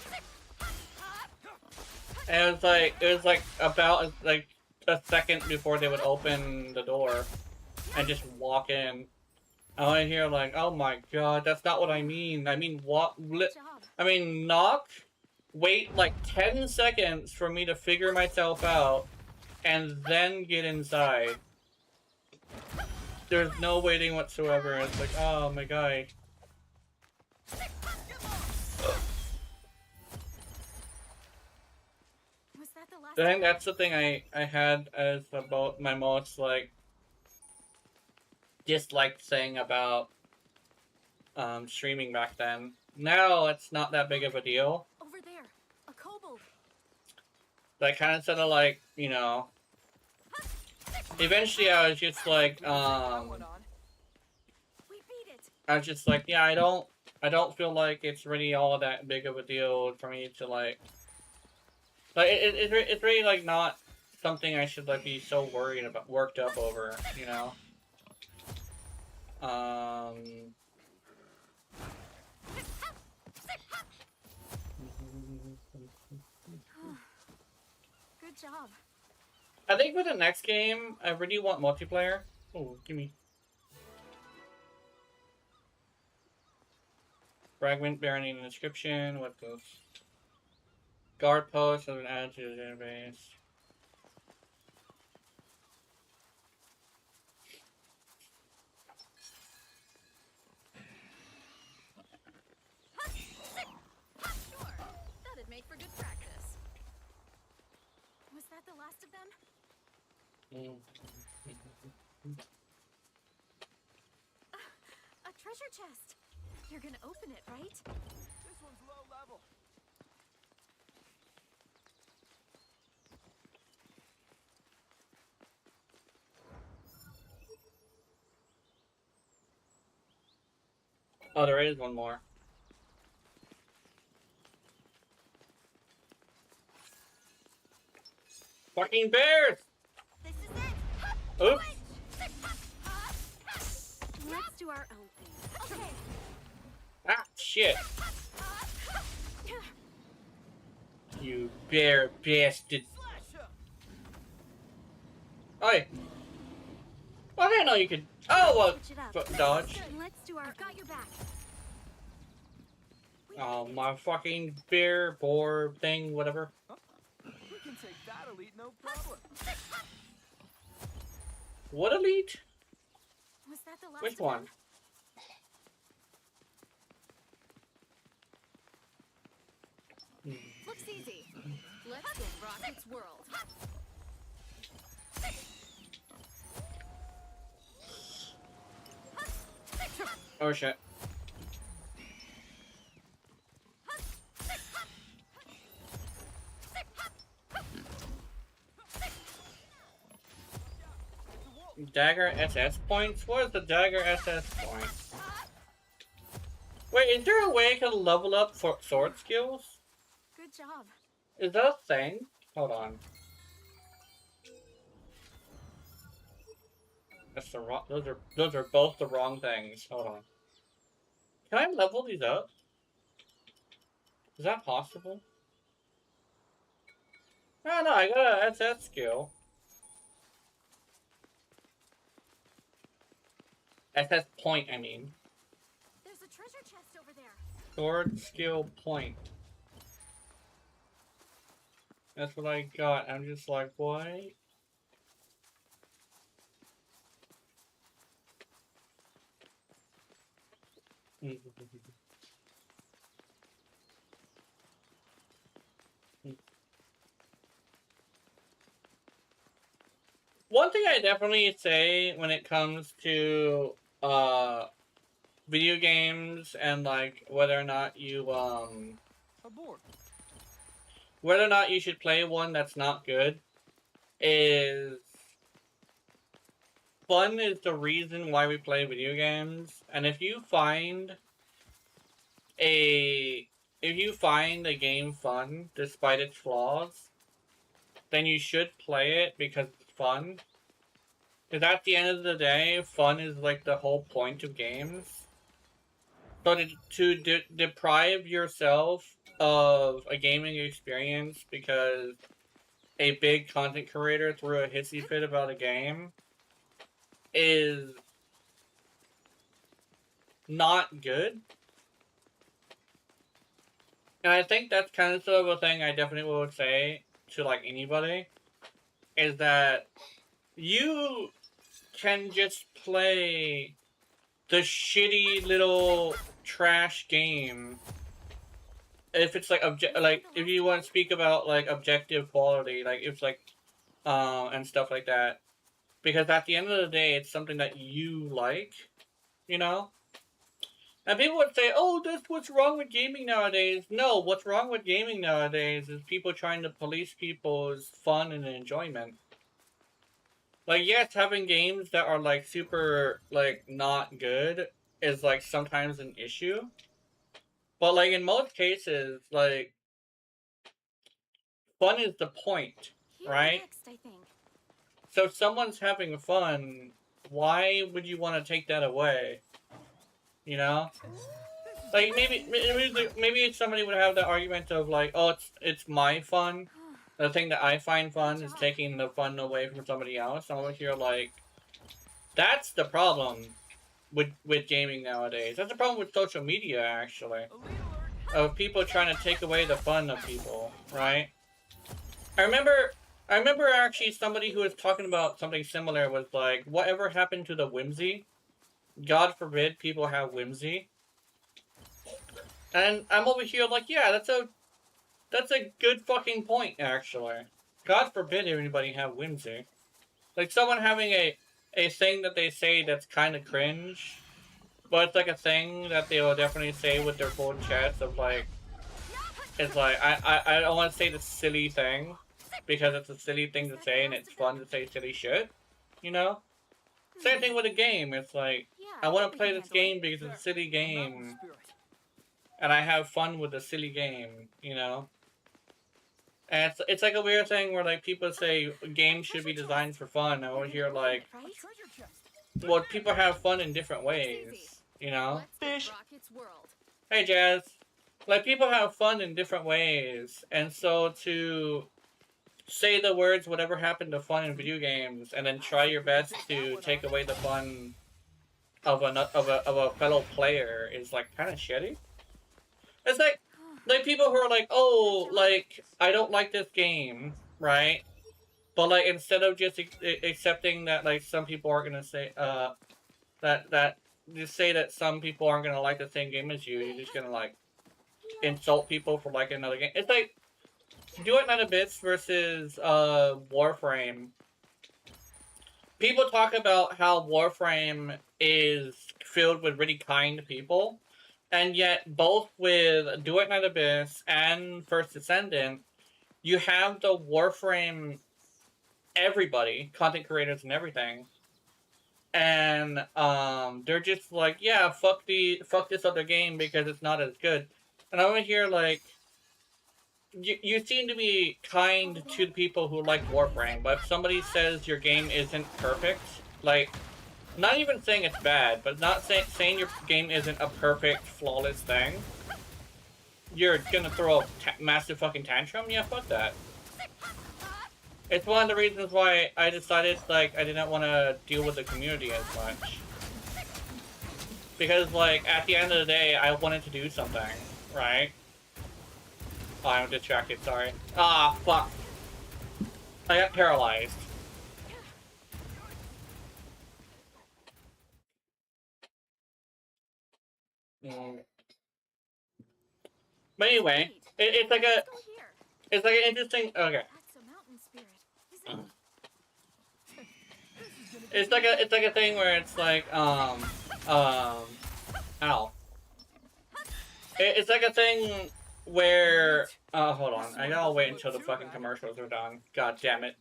And it was like about like a second before they would open the door and just walk in. I hear like, oh my God, that's not what I mean. I mean, I mean, knock, wait like 10 seconds for me to figure myself out, and then get inside. There's no waiting whatsoever. It's like, oh my God. Was that the last I think that's the thing I had as about my most like disliked thing about streaming back then. Now it's not that big of a deal. over there? A kobold. Like kind of sort of like, you know, eventually I was just like We beat it. I was just like, yeah, I don't feel like it's really all that big of a deal for me to like it's really like not something I should like be so worried about, worked up over, you know. Good job. I think for the next game, I really want multiplayer. Oh, gimme. Fragment bearing in the description. What goes? Guard post has been added to the database. Sure. That'd make for good practice. Was that the last of them? A treasure chest. You're gonna open it, right? This one's low level. Oh, there is one more. Fucking bears! This is it. Oops. Let's do our own thing. Okay. Ah, shit. You bear bastard. Oi. Well, I didn't know you could. Oh, Switch it up. dodge. Let's do our. I've got your back. Oh, my fucking bear, boar thing, whatever. We can take that elite, no problem. What elite? Was that the last Which of one? them? Looks easy. Let's get Rocket's world. Oh shit. Dagger SS points? What is the dagger SS points? Wait, is there a way to level up for sword skills? Good job. Is that a thing? Hold on. That's the wrong. Those are both the wrong things. Hold on. Can I level these up? Is that possible? Oh no, I got a SS skill. SS point, I mean. There's a treasure chest over there. Sword skill point. That's what I got. I'm just like, what? One thing I definitely say when it comes to video games and like whether or not you Aboard. whether or not you should play one that's not good is fun is the reason why we play video games. And if you find a game fun despite its flaws, then you should play it because it's fun. Because at the end of the day, fun is like the whole point of games. So to deprive yourself of a gaming experience because a big content creator threw a hissy fit about a game is not good. And I think that's kind of sort of a thing I definitely would say to like anybody is that you can just play the shitty little trash game if it's like if you want to speak about like objective quality, like it's like and stuff like that, because at the end of the day it's something that you like, you know. And people would say, oh, that's what's wrong with gaming nowadays. No, what's wrong with gaming nowadays is people trying to police people's fun and enjoyment. Like, yes, having games that are, like, super, like, not good is, like, sometimes an issue. But, like, in most cases, like, fun is the point, right? Next, I think. So if someone's having fun, why would you want to take that away? You know? Like, maybe somebody would have the argument of, like, oh, it's my fun. The thing that I find fun is taking the fun away from somebody else. I'm over here like, that's the problem with gaming nowadays. That's the problem with social media, actually. Of people trying to take away the fun of people, right? I remember actually somebody who was talking about something similar was like, whatever happened to the whimsy? God forbid people have whimsy. And I'm over here like, yeah, that's a good fucking point, actually. God forbid anybody have whimsy. Like, someone having a thing that they say that's kind of cringe, but it's like a thing that they will definitely say with their full chest of, like, it's like, I don't want to say the silly thing, because it's a silly thing to say, and it's fun to say silly shit, you know? Same thing with a game, it's like, I want to play this game because it's a silly game, and I have fun with the silly game, you know? And it's like a weird thing where like people say games should be designed for fun. I would hear like, well, people have fun in different ways, you know? Hey Jazz. Like people have fun in different ways, and so to say the words whatever happened to fun in video games and then try your best to take away the fun of a fellow player is like kind of shitty. It's like people who are like, oh, like, I don't like this game, right? But, like, instead of just accepting that, like, some people are gonna say, just say that some people aren't gonna like the same game as you, you're just gonna, like, insult people for liking another game. It's like, Duet Night of Bits versus, Warframe. People talk about how Warframe is filled with really kind people. And yet, both with Duet Night Abyss and First Descendant, you have the Warframe everybody, content creators and everything. And they're just like, yeah, fuck this other game because it's not as good. And I'm here like, you seem to be kind to the people who like Warframe, but if somebody says your game isn't perfect, like, not even saying it's bad, but not saying your game isn't a perfect, flawless thing, you're gonna throw a massive fucking tantrum? Yeah, fuck that. It's one of the reasons why I decided, like, I didn't want to deal with the community as much. Because, like, at the end of the day, I wanted to do something, right? Oh, I'm distracted, sorry. Ah, fuck. I got paralyzed. But anyway, it's like a, it's like an interesting. Okay. That's a mountain spirit, isn't it? It's like a thing where it's like ow. It's like a thing where hold on, I gotta wait until the fucking commercials are done. God damn it.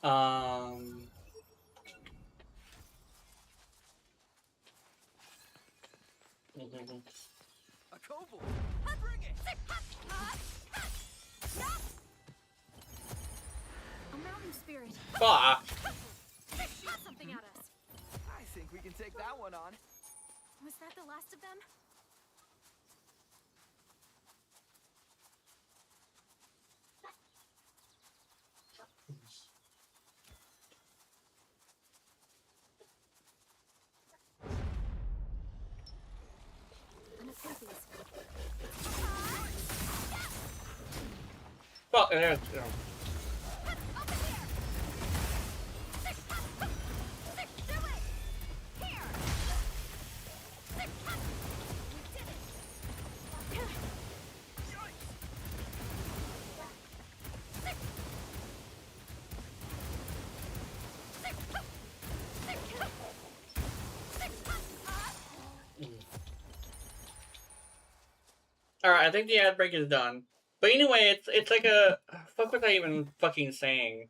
A kobold. Bring it. A mountain spirit. Fuck. Shot something at us. I think we can take that one on. Was that the last of them? I'm a Pisces. Fuck. There's. Alright, I think the ad break is done. But anyway, it's like a fuck was I even fucking saying?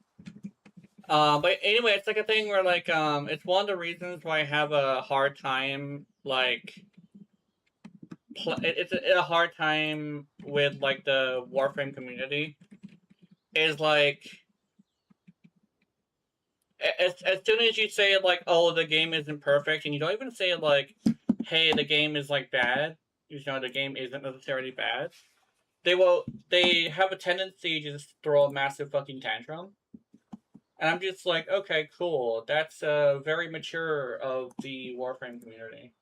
But anyway, it's like a thing where like it's one of the reasons why I have a hard time like it's a hard time with like the Warframe community is like as soon as you say like, oh, the game isn't perfect, and you don't even say like, hey, the game is like bad, you know, the game isn't necessarily bad, they have a tendency to just throw a massive fucking tantrum. And I'm just like, okay, cool. That's very mature of the Warframe community.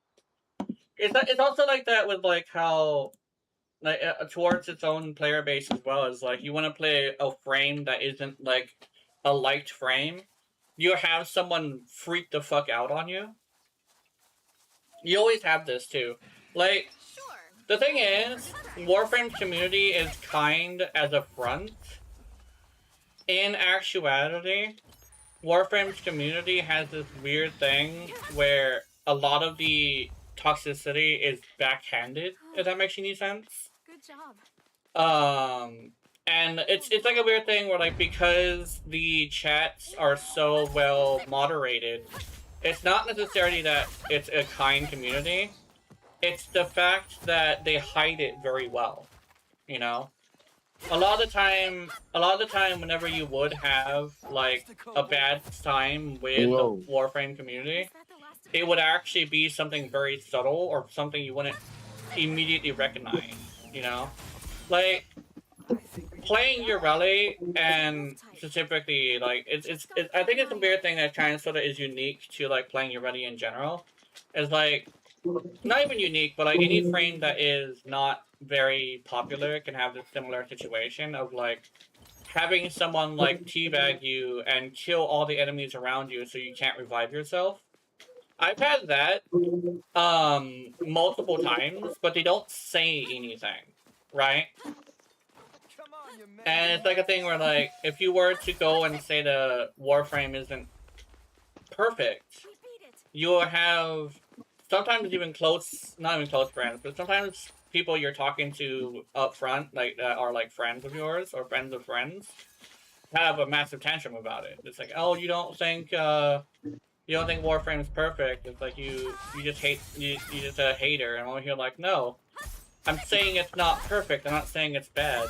It's also like that with like how like towards its own player base as well. Is like you want to play a frame that isn't like a liked frame, you have someone freak the fuck out on you. You always have this too. Like the thing is, Warframe's community is kind as a front. In actuality, Warframe's community has this weird thing where a lot of the toxicity is backhanded, if that makes any sense. Good job. And it's like a weird thing where like because the chats are so well moderated, it's not necessarily that it's a kind community, it's the fact that they hide it very well, you know? A lot of the time, whenever you would have, like, a bad time with the Warframe community, it would actually be something very subtle, or something you wouldn't immediately recognize, you know? Like, playing Ureli, and specifically, like, I think it's a weird thing that kind of sort of is unique to, like, playing Ureli in general, is, like, not even unique, but, like, any frame that is not very popular can have this similar situation of like having someone like teabag you and kill all the enemies around you so you can't revive yourself. I've had that multiple times, but they don't say anything, right? And it's like a thing where like if you were to go and say the Warframe isn't perfect, you will have sometimes even not even close friends, but sometimes people you're talking to up front, like that are like friends of yours or friends of friends, have a massive tantrum about it. It's like, oh, you don't think Warframe is perfect. It's like you just hate you just a hater. And I'm over here like, no, I'm saying it's not perfect. I'm not saying it's bad.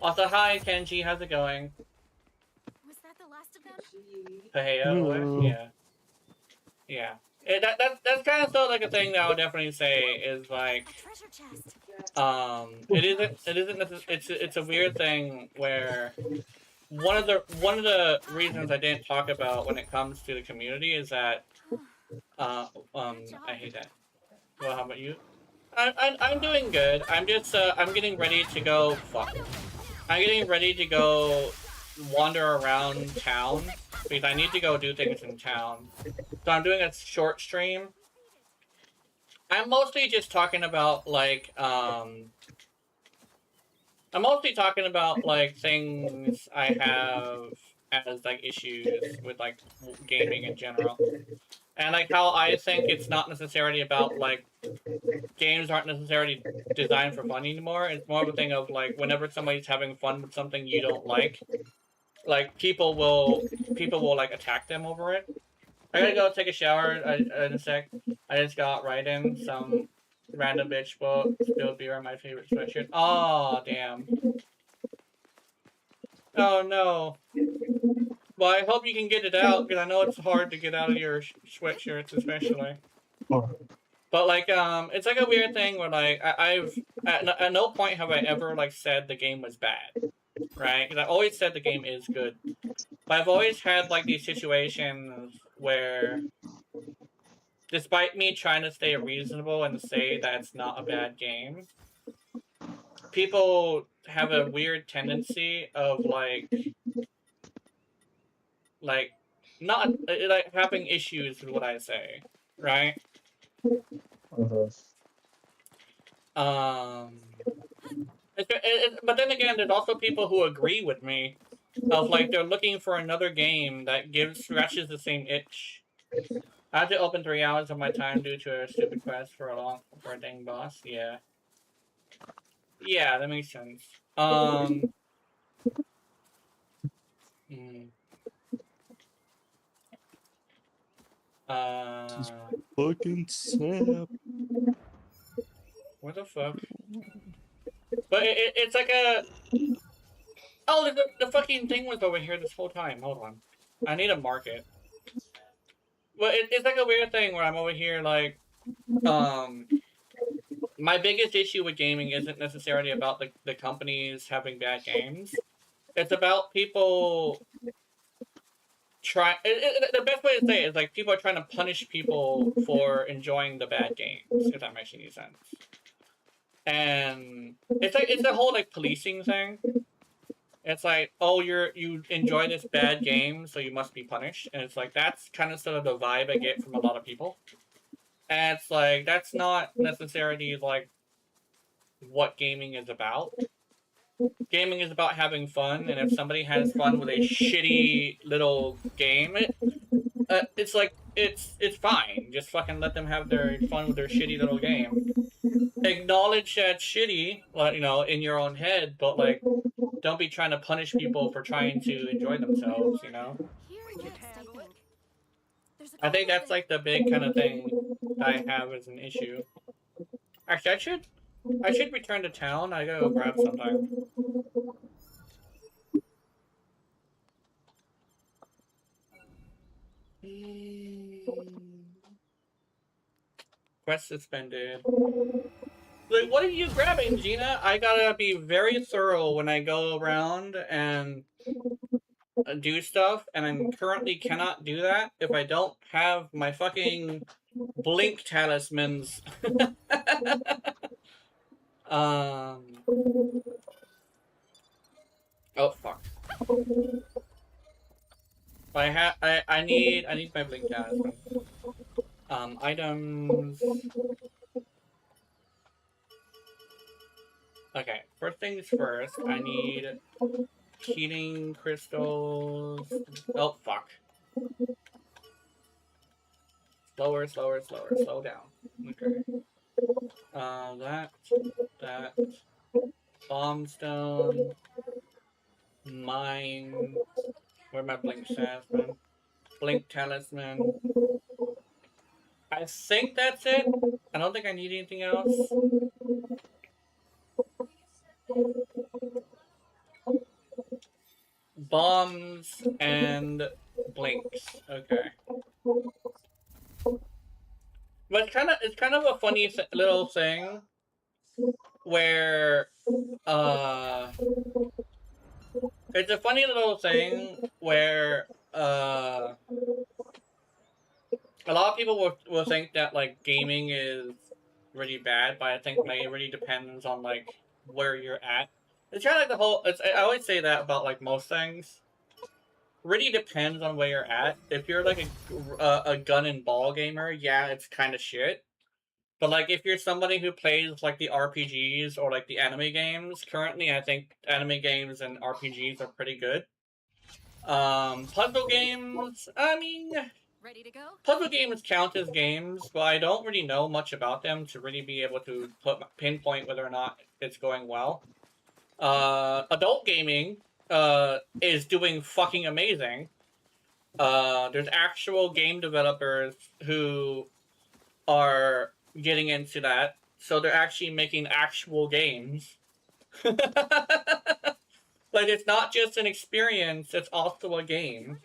Also, hi Kenji, how's it going? Was that the last of them? Hey, yeah. That's kind of still like a thing that I would definitely say is like, it's a weird thing where one of the reasons I didn't talk about when it comes to the community is that I hate that. Well, how about you? I'm doing good. I'm just I'm getting ready to go. Fuck. I'm getting ready to go wander around town because I need to go do things in town. So I'm doing a short stream. I'm mostly just talking about like I'm mostly talking about like things I have as like issues with like gaming in general. And like how I think it's not necessarily about like games aren't necessarily designed for fun anymore. It's more of a thing of like whenever somebody's having fun with something you don't like people will like attack them over it. I gotta go take a shower in a sec. I just got right in some random bitch spilled beer on my favorite sweatshirt. Oh damn. Oh no. Well, I hope you can get it out because I know it's hard to get out of your sweatshirts, especially. But like, it's like a weird thing where like I've at no point have I ever like said the game was bad, right? Because I always said the game is good, but I've always had like these situations where, despite me trying to stay reasonable and say that it's not a bad game, people have a weird tendency of like not like having issues with what I say, right? But then again, there's also people who agree with me, of like they're looking for another game that scratches the same itch. I had to open 3 hours of my time due to a stupid quest for a dang boss. Yeah. Yeah, that makes sense. Fucking sap. What the fuck? But it's like a... Oh, the fucking thing was over here this whole time. Hold on. I need to mark it. But it's like a weird thing where I'm over here like... My biggest issue with gaming isn't necessarily about the companies having bad games. It's about people... the best way to say it is like people are trying to punish people for enjoying the bad games, if that makes any sense. And it's the whole like policing thing. It's like, oh, you enjoy this bad game, so you must be punished. And it's like that's kind of sort of the vibe I get from a lot of people. And it's like that's not necessarily like what gaming is about. Gaming is about having fun, and if somebody has fun with a shitty little game, it's like it's fine. Just fucking let them have their fun with their shitty little game. Acknowledge that shitty, like, you know, in your own head, but like, don't be trying to punish people for trying to enjoy themselves, you know? I think that's like the big kind of thing that I have as an issue. Actually, I should return to town. I gotta go grab sometime. Quest suspended. Like, what are you grabbing, Gina? I gotta be very thorough when I go around and do stuff, and I currently cannot do that if I don't have my fucking blink talismans. Oh fuck. I need my blink talisman. Items. Okay, first things first, I need healing crystals. Oh fuck. Slower, slow down. Okay. That. Bombstone. Mine. Where's my blink talisman? Blink talisman. I think that's it. I don't think I need anything else. Bombs and blinks. Okay. But it's kind of a funny little thing where it's a funny little thing where a lot of people will think that like gaming is really bad, but I think like it really depends on like where you're at. It's kind of like the whole. I always say that about like most things. really depends on where you're at. If you're like a gun and ball gamer, yeah, it's kind of shit. But like if you're somebody who plays like the RPGs or like the anime games, currently I think anime games and RPGs are pretty good. Puzzle games, I mean, Ready to go? puzzle games count as games, but I don't really know much about them to really be able to pinpoint whether or not it's going well. Adult gaming is doing fucking amazing. There's actual game developers who are getting into that, so they're actually making actual games. Like, it's not just an experience, it's also a game.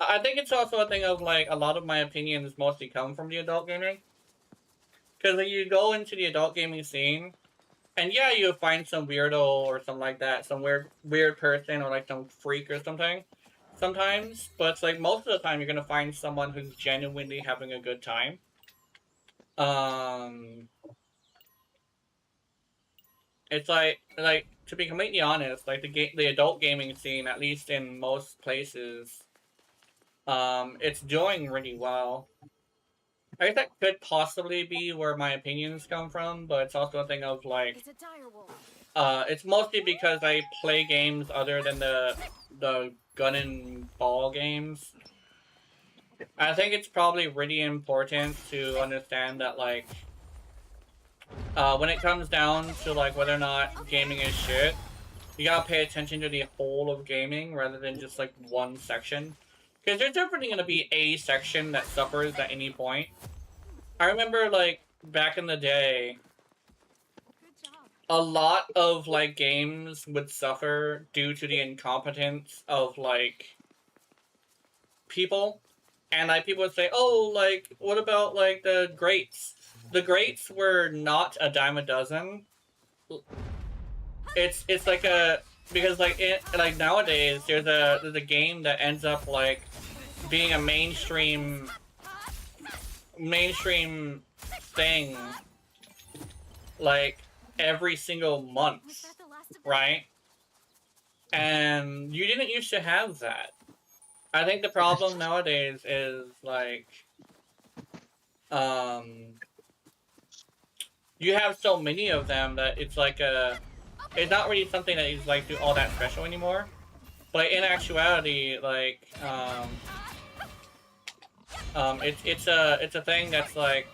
I think it's also a thing of, like, a lot of my opinions mostly come from the adult gaming. Because when you go into the adult gaming scene, and yeah, you'll find some weirdo or something like that, some weird person or, like, some freak or something, sometimes. But it's like, most of the time, you're gonna find someone who's genuinely having a good time. It's like to be completely honest, like the adult gaming scene, at least in most places, it's doing really well. I guess that could possibly be where my opinions come from, but it's also a thing of like, It's a dire wolf. it's mostly because I play games other than the gun and ball games. I think it's probably really important to understand that like, when it comes down to like whether or not gaming is shit, you gotta pay attention to the whole of gaming rather than just like one section. Because there's definitely gonna be a section that suffers at any point. I remember like back in the day, Good job. a lot of like games would suffer due to the incompetence of like people. And like people would say, oh, like, what about like the greats? The greats were not a dime a dozen. It's like a, because like nowadays there's a game that ends up like being a mainstream thing like every single month, Was that the last of them? right? And you didn't used to have that. I think the problem nowadays is like you have so many of them that it's like it's not really something that is like all that special anymore. But in actuality, like it's a thing that's like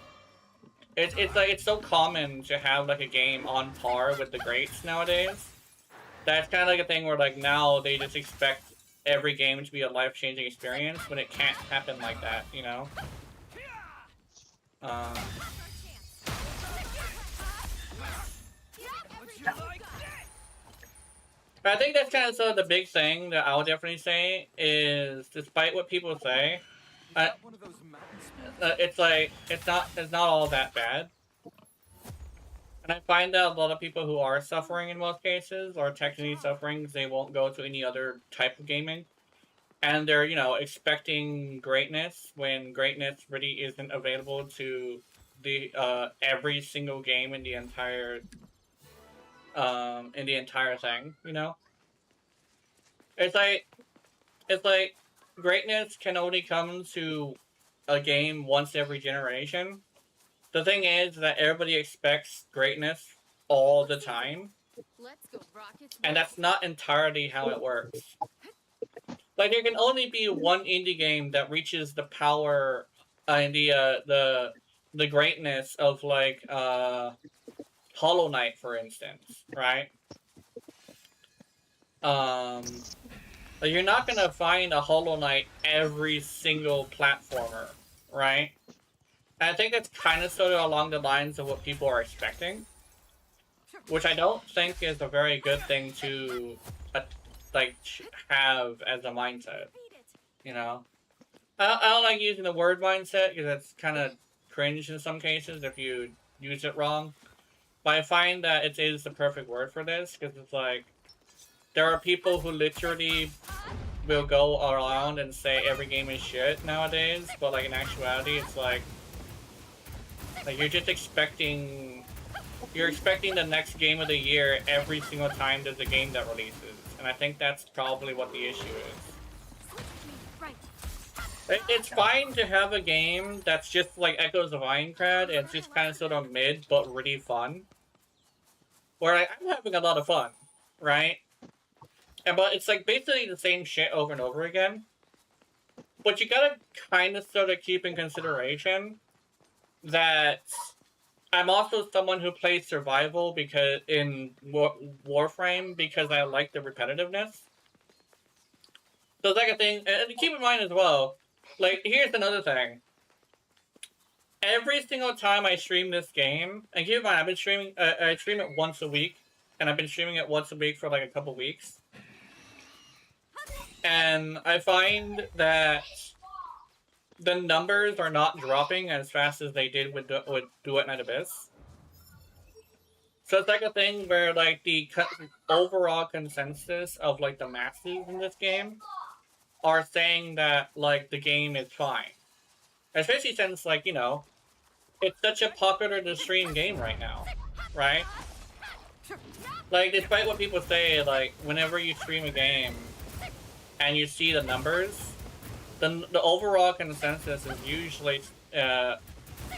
it's so common to have like a game on par with the greats nowadays. That's kind of like a thing where like now they just expect every game to be a life-changing experience when it can't happen like that, you know? But I think that's kind of sort of the big thing that I would definitely say is, despite what people say, it's like it's not all that bad. And I find that a lot of people who are suffering in most cases, or technically suffering because they won't go to any other type of gaming, and they're, you know, expecting greatness when greatness really isn't available to the every single game in the entire thing, you know? It's like greatness can only come to a game once every generation. The thing is that everybody expects greatness all the time, Let's go, Rockets. and that's not entirely how it works. Like, there can only be one indie game that reaches the power and the greatness of like Hollow Knight, for instance, right? Like, you're not gonna find a Hollow Knight every single platformer, right? And I think that's kind of sort of along the lines of what people are expecting, which I don't think is a very good thing to like have as a mindset, you know? I don't like using the word mindset because it's kind of cringe in some cases if you use it wrong. But I find that it is the perfect word for this because it's like, there are people who literally will go around and say every game is shit nowadays, but like in actuality it's like you're just expecting the next game of the year every single time there's a game that releases. And I think that's probably what the issue is. It's fine to have a game that's just like Echoes of Aincrad, and it's just kind of sort of mid, but really fun. Where I'm having a lot of fun, right? But it's like basically the same shit over and over again. But you gotta kind of sort of keep in consideration that I'm also someone who plays survival because in Warframe because I like the repetitiveness. So it's like a thing, and keep in mind as well, like, here's another thing. Every single time I stream this game, and keep in mind, I've been streaming, I stream it once a week, and I've been streaming it once a week for like a couple weeks. And I find that the numbers are not dropping as fast as they did with Duet Night Abyss. So it's like a thing where like the overall consensus of like the masses in this game are saying that like the game is fine. Especially since like, you know, it's such a popular to stream game right now, right? Like, despite what people say, like, whenever you stream a game and you see the numbers, the overall consensus is usually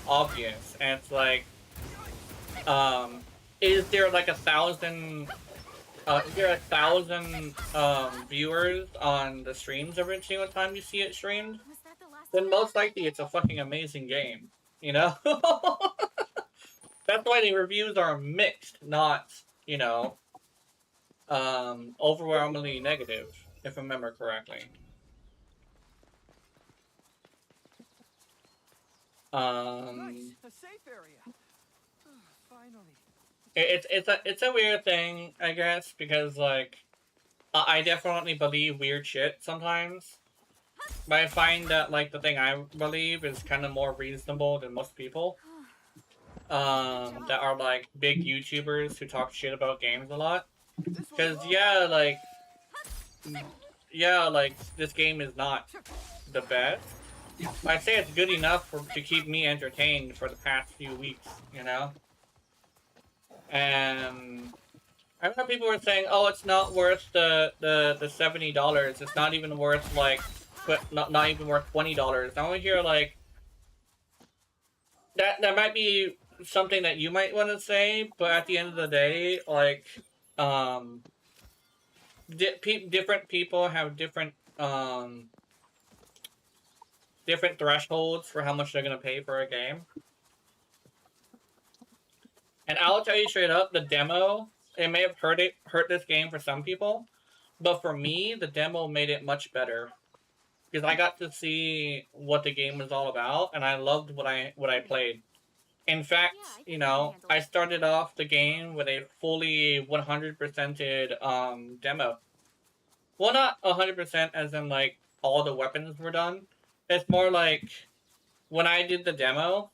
obvious, and it's like, is there like 1,000 viewers on the streams every single time you see it streamed? Then most likely it's a fucking amazing game, you know? That's why the reviews are mixed, not, you know, overwhelmingly negative, if I remember correctly. Nice, a safe area. Finally. It's a weird thing, I guess, because like I definitely believe weird shit sometimes, but I find that like the thing I believe is kind of more reasonable than most people. That are like big YouTubers who talk shit about games a lot. Because yeah, like this game is not the best. I'd say it's good enough to keep me entertained for the past few weeks, you know? And I remember people were saying, oh, it's not worth the $70. It's not even worth, like, not even worth $20. I want to hear, like, that might be something that you might want to say, but at the end of the day, like, different people have different, different thresholds for how much they're gonna pay for a game. And I'll tell you straight up, the demo, it may have hurt this game for some people, but for me, the demo made it much better. Because I got to see what the game was all about, and I loved what I played. In fact, you know, I started off the game with a fully 100%ed demo. Well, not 100% as in, like, all the weapons were done. It's more like, when I did the demo,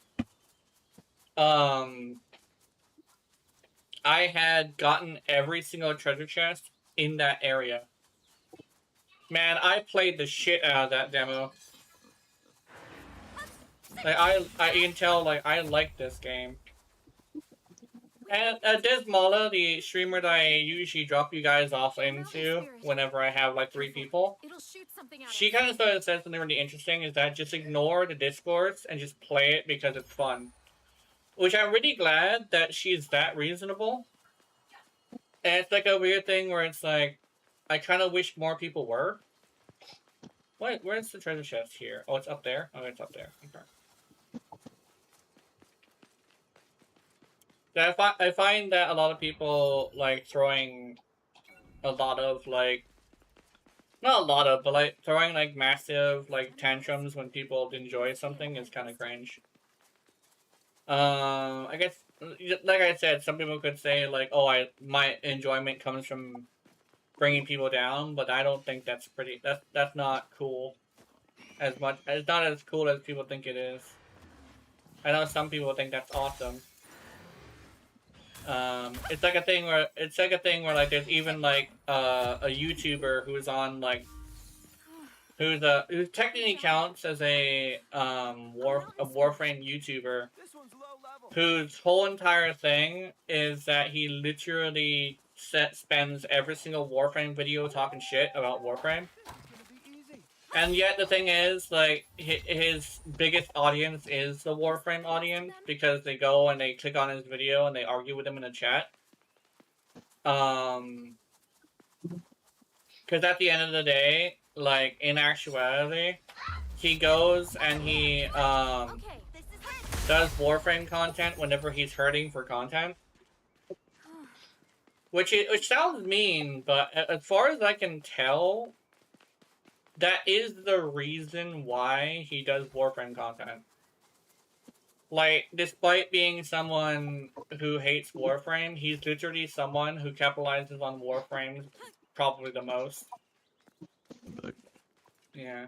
I had gotten every single treasure chest in that area. Man, I played the shit out of that demo. Like, you can tell, like, I like this game. And Desmala, the streamer that I usually drop you guys off into whenever I have, like, 3 people, she kind of said something really interesting, is that just ignore the discourse and just play it because it's fun. Which I'm really glad that she's that reasonable. And it's like a weird thing where it's like, I kind of wish more people were. Wait, where's the treasure chest here? Oh, it's up there? Oh, it's up there. Okay. Yeah, I find that a lot of people, like, throwing a lot of, like, not a lot of, but, like, throwing, like, massive, like, tantrums when people enjoy something is kind of cringe. I guess, like I said, some people could say, like, oh, my enjoyment comes from bringing people down, but I don't think that's that's not cool as much. It's not as cool as people think it is. I know some people think that's awesome. It's like a thing where like there's even like a YouTuber who's on like who technically counts as a Warframe YouTuber, whose whole entire thing is that he literally spends every single Warframe video talking shit about Warframe. And yet the thing is, like, his biggest audience is the Warframe audience because they go and they click on his video and they argue with him in the chat. Because at the end of the day, like, in actuality, he goes and he does Warframe content whenever he's hurting for content. Which sounds mean, but as far as I can tell, that is the reason why he does Warframe content. Like, despite being someone who hates Warframe, he's literally someone who capitalizes on Warframe probably the most. Yeah.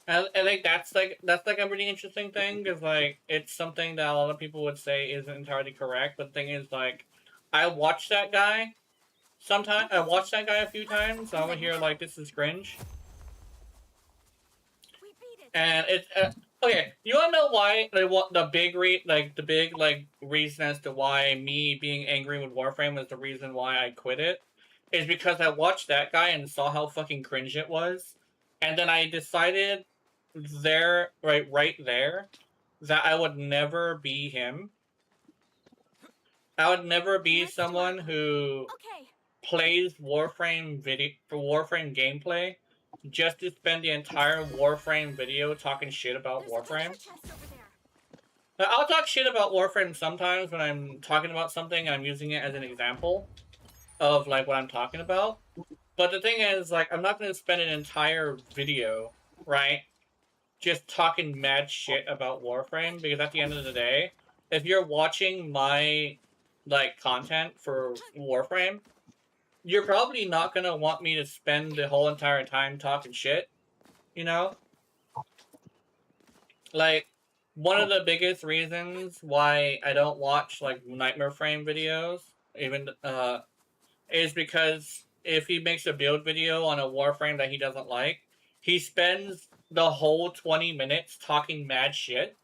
I think that's like a really interesting thing, because like it's something that a lot of people would say isn't entirely correct, but the thing is, like, I watched that guy I watched that guy a few times, so I'm gonna hear like, this is cringe. And it's okay. You wanna know why? Like, what the big reason as to why me being angry with Warframe is the reason why I quit it, is because I watched that guy and saw how fucking cringe it was, and then I decided right there, that I would never be him. I would never be someone who plays Warframe gameplay just to spend the entire Warframe video talking shit about Warframe. Now, I'll talk shit about Warframe sometimes when I'm talking about something and I'm using it as an example of like what I'm talking about. But the thing is, like, I'm not going to spend an entire video, right, just talking mad shit about Warframe, because at the end of the day, if you're watching my like content for Warframe, you're probably not gonna want me to spend the whole entire time talking shit, you know? Like, one of the biggest reasons why I don't watch like Nightmare Frame videos, even is because if he makes a build video on a Warframe that he doesn't like, he spends the whole 20 minutes talking mad shit.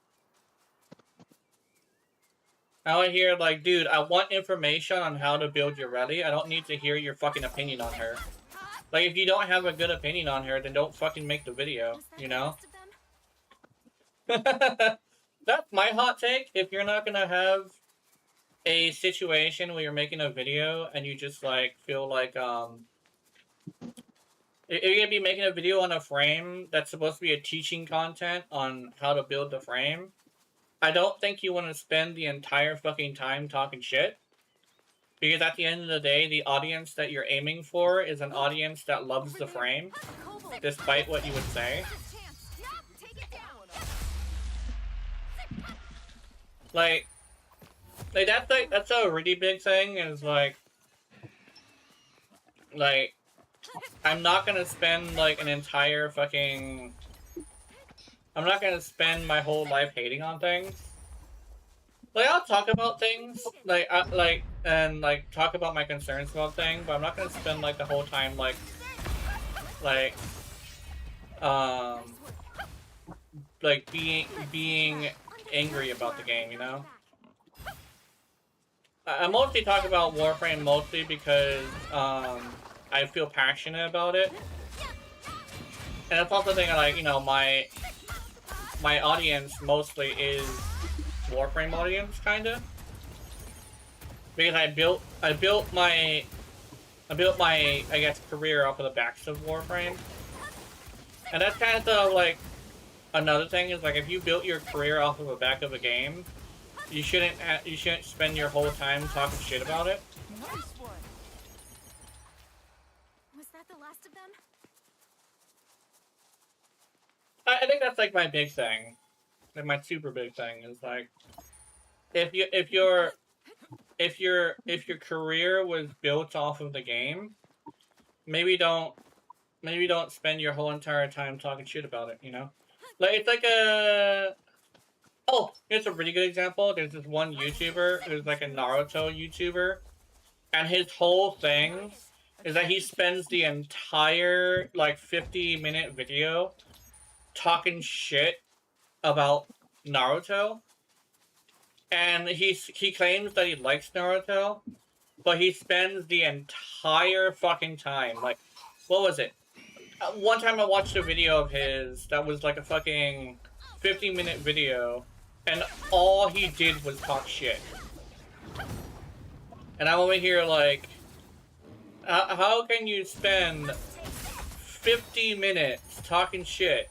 I want to hear, like, dude, I want information on how to build your rally. I don't need to hear your fucking opinion on her. Like, if you don't have a good opinion on her, then don't fucking make the video, you know? That's my hot take. If you're not gonna have a situation where you're making a video and you just, like, feel like, if you're gonna be making a video on a frame that's supposed to be a teaching content on how to build the frame, I don't think you want to spend the entire fucking time talking shit. Because at the end of the day, the audience that you're aiming for is an audience that loves the frame, despite what you would say. Like that's a really big thing, is like, I'm not gonna spend like an entire fucking... I'm not gonna spend my whole life hating on things. Like, I'll talk about things, and talk about my concerns about things, but I'm not gonna spend like the whole time being angry about the game, you know? I mostly talk about Warframe mostly because I feel passionate about it, and it's also the thing, like, you know, my audience mostly is Warframe audience, kinda, because I built my I guess career off of the backs of Warframe, and that's kind of like another thing, is like, if you built your career off of the back of a game, you shouldn't spend your whole time talking shit about it. Was that the last of them? I think that's like my big thing, like my super big thing, is like, if your career was built off of the game, maybe don't spend your whole entire time talking shit about it, you know? Like, it's like oh, here's a really good example. There's this one YouTuber who's like a Naruto YouTuber, and his whole thing is that he spends the entire like 50-minute video talking shit about Naruto, and he claims that he likes Naruto, but he spends the entire fucking time, like, what was it? one time I watched a video of his that was like a fucking 50-minute video, and all he did was talk shit. And I'm over here like, how can you spend 50 minutes talking shit?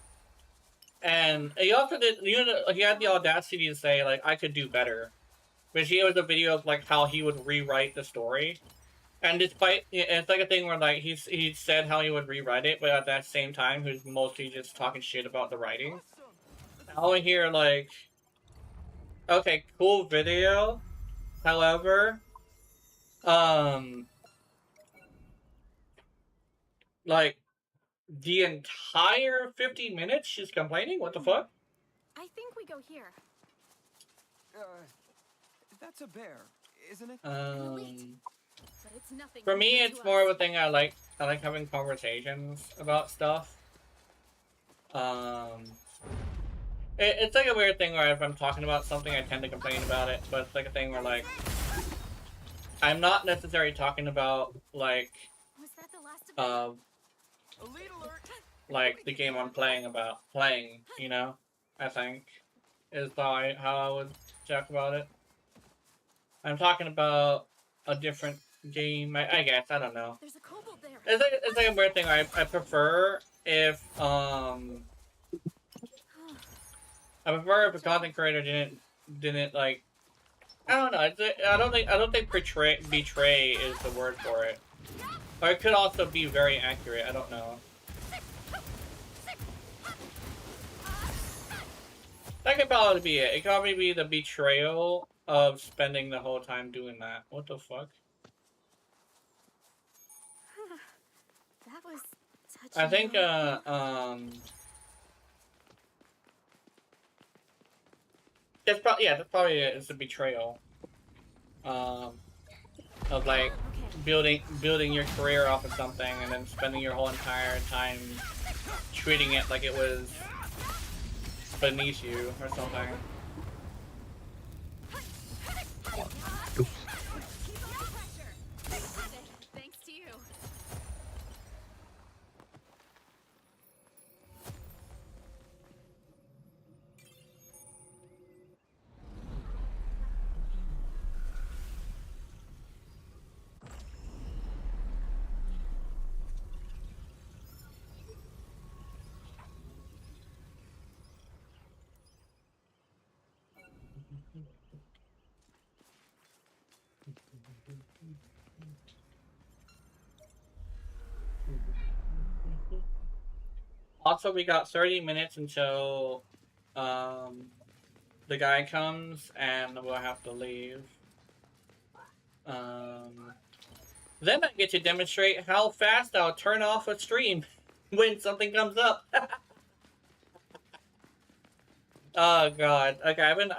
And he also did, you know, he had the audacity to say like, I could do better. Which he was a video of like how he would rewrite the story. And despite, it's like a thing where like he said how he would rewrite it, but at that same time he was mostly just talking shit about the writing. Now I hear like, okay, cool video. However, like the entire 50 minutes she's complaining. What the fuck? I think we go here. That's a bear, isn't it? But it's nothing For me, compared it's to more us. of a thing I like having conversations about stuff. It's like a weird thing where if I'm talking about something, I tend to complain about it, but it's like a thing where like I'm not necessarily talking about like Was that the last of Elite alert! like the game I'm playing, you know, I think is how I would talk about it. I'm talking about a different game, I guess, I don't know. There's a kobold there. It's like a weird thing. I prefer if a content creator didn't like, I don't know. I don't think betray is the word for it. Or it could also be very accurate. I don't know. That could probably be it. It could probably be the betrayal of spending the whole time doing that. What the fuck? That was touching. I think that's probably it. It's a betrayal. Of like building your career off of something and then spending your whole entire time treating it like it was beneath you or something. Thanks to you. Also, we got 30 minutes until the guy comes and we'll have to leave. Then I get to demonstrate how fast I'll turn off a stream when something comes up. Oh god. Okay, I've been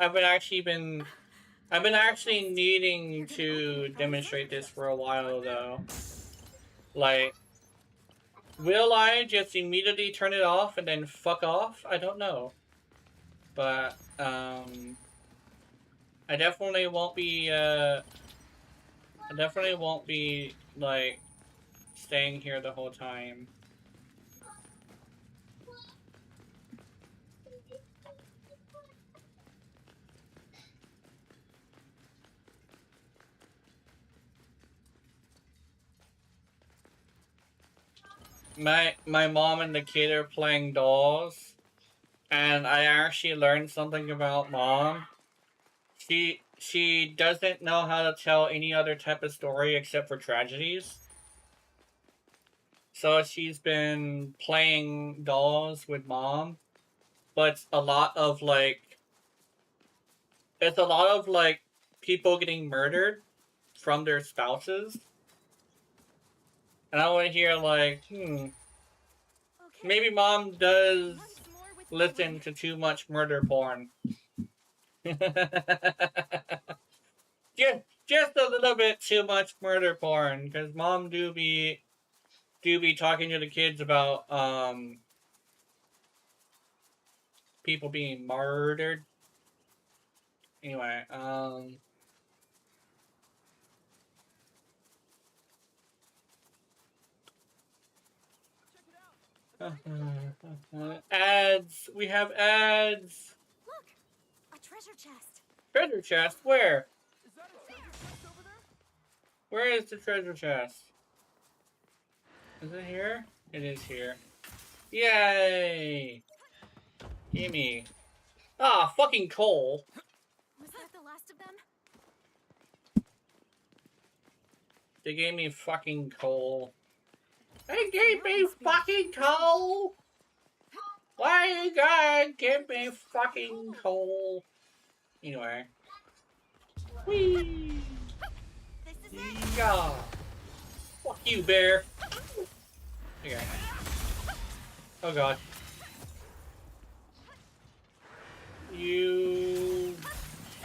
actually needing to demonstrate this for a while though. Like, will I just immediately turn it off and then fuck off? I don't know. But I definitely won't be like staying here the whole time. My mom and the kid are playing dolls, and I actually learned something about mom. She doesn't know how to tell any other type of story except for tragedies. So she's been playing dolls with mom, but it's a lot of like people getting murdered from their spouses. And I want to hear like, maybe mom does listen to too much murder porn. just a little bit too much murder porn, because mom do be talking to the kids about people being murdered. Anyway, Ads. We have ads. Look! A treasure chest. Treasure chest? Where? Is that a treasure chest over there? Where is the treasure chest? Is it here? It is here. Yay! Gimme. Ah, fucking coal. Was that the last of them? They gave me fucking coal. They gave me fucking coal! Why you gotta give me fucking coal? Anyway. Whee! This is it. Yeah! Fuck you, bear! Okay. Oh god. You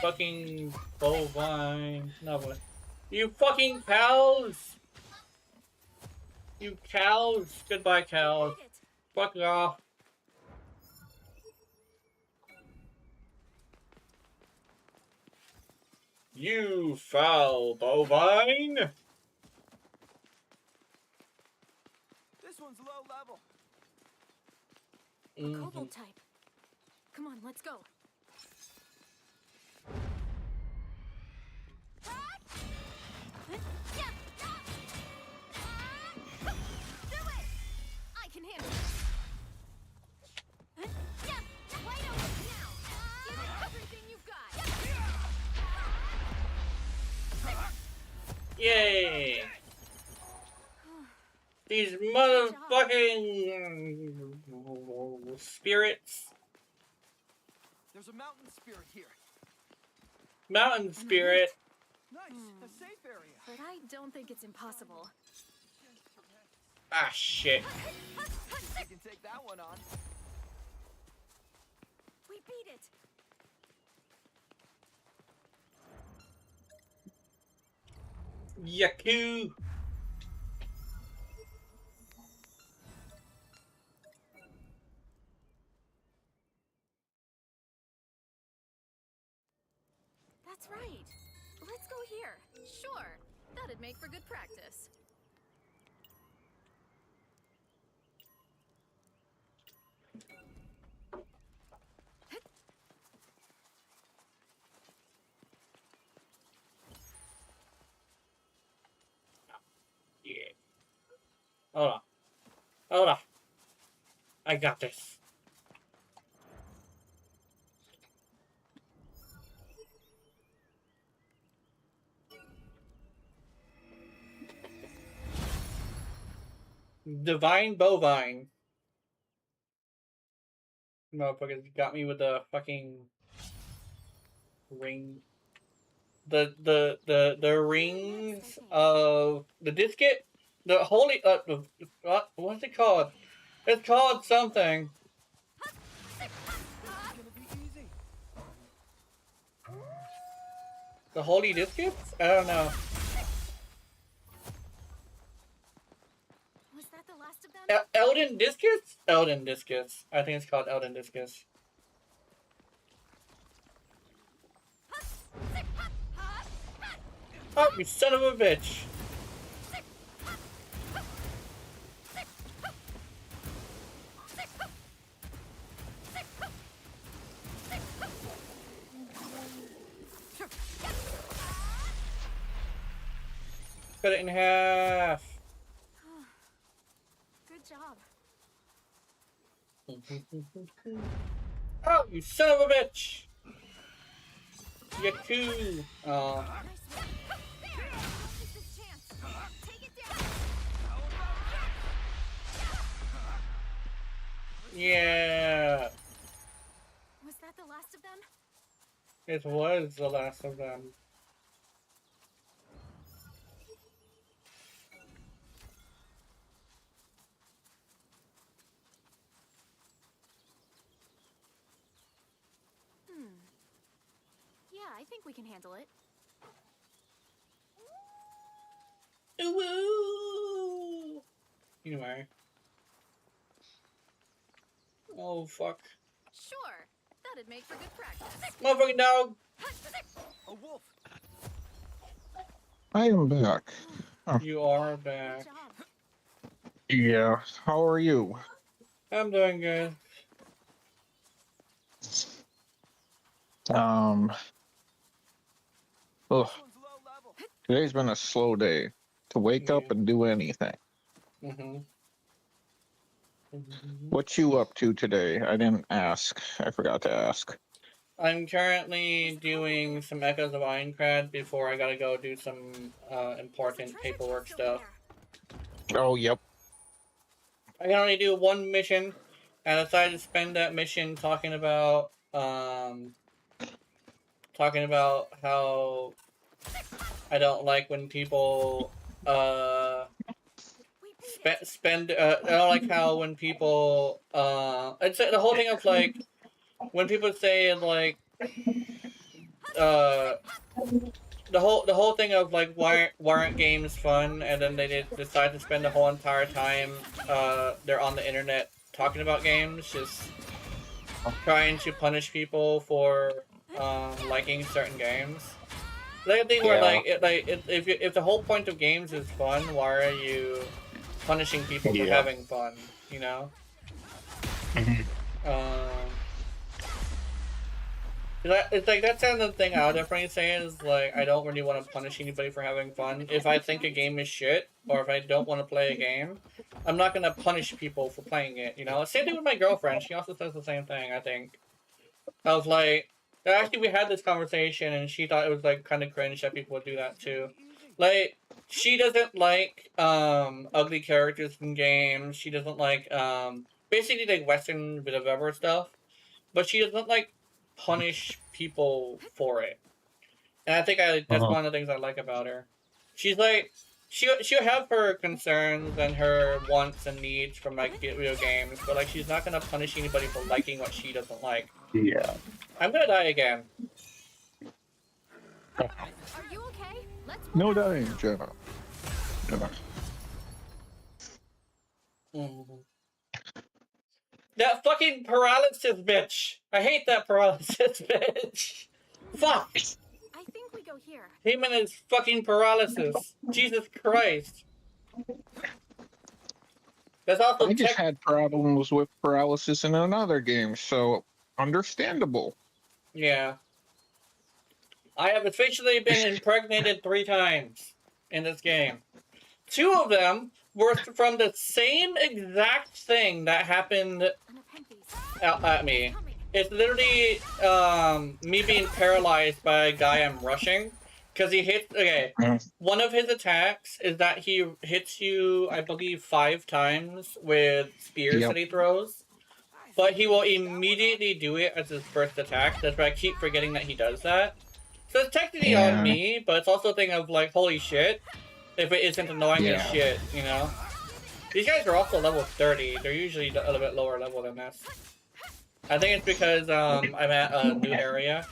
fucking bovine. No, what? You fucking cows! You cows! Goodbye, cows. Made it. Fuck off. You foul bovine! This one's low level. Cobalt type. Come on, let's go. Do it! I can handle it. Right over now. Give it everything you've got. Yay! These motherfucking spirits. There's a mountain spirit here. Mountain spirit. Nice, a safe area. But I don't think it's impossible. Ah, shit. We can take that one on. We beat it. Yaku. That's right. Let's go here. Sure. That'd make for good practice. Yeah. Hold on. Hold on. I got this. Divine bovine. Motherfuckers got me with the fucking ring. The rings of the disket. The holy what's it called? It's called something. Gonna be easy. The holy discets? I don't know. Was that the last of them? Elden discus? Elden discus. I think it's called Elden discus. Oh, you son of a bitch! Cut it in half. Good job. Oh, you son of a bitch! Yaku! Oh. Nice one. There. Don't miss this chance. Take it down. Yeah! Was that the last of them? It was the last of them. Yeah, I think we can handle it. Woo! Anyway. Oh, fuck. Sure. That'd make for good practice. Motherfucking dog! A wolf. I am back. You are Good back. job. Yeah. How are you? I'm doing good. Ugh. Today's been a slow day to wake up and do anything. Mm-hmm. What you up to today? I didn't ask. I forgot to ask. I'm currently doing some echoes of Aincrad before I gotta go do some important paperwork stuff. Oh, yep. I can only do one mission, and I decided to spend that mission talking about how I don't like when people spend I don't like how when people it's the whole thing of like when people say like the whole thing of like why aren't games fun, and then they decide to spend the whole entire time they're on the internet talking about games, just trying to punish people for liking certain games. Like a thing where if the whole point of games is fun, why are you punishing people for having fun? You know. It's like that's kind of the thing I would definitely say is like I don't really want to punish anybody for having fun. If I think a game is shit, or if I don't want to play a game, I'm not gonna punish people for playing it. You know, same thing with my girlfriend. She also says the same thing. I think I was like, actually we had this conversation, and she thought it was like kind of cringe that people would do that too. Like she doesn't like ugly characters in games. She doesn't like basically like Western bit of ever stuff, but she doesn't like punish people for it, and I think that's one of the things I like about her. She's like she'll have her concerns and her wants and needs from like video games, but like she's not gonna punish anybody for liking what she doesn't like. Yeah. I'm gonna die again. Are you okay? Let's No dying, Jenna. That fucking paralysis bitch. I hate that paralysis bitch. Fuck. I think we go here. Him and his fucking paralysis. Jesus Christ. That's also I just had problems with paralysis in another game, so understandable. Yeah. I have officially been impregnated 3 times in this game. 2 of them were from the same exact thing that happened at me. It's literally me being paralyzed by a guy I'm rushing. Because he hits... Okay, one of his attacks is that he hits you, I believe, 5 times with spears that he throws. But he will immediately do it as his first attack. That's why I keep forgetting that he does that. So it's technically on me, but it's also a thing of like, holy shit, if it isn't annoying as shit, you know? These guys are also level 30. They're usually a little bit lower level than this. I think it's because I'm at a new area.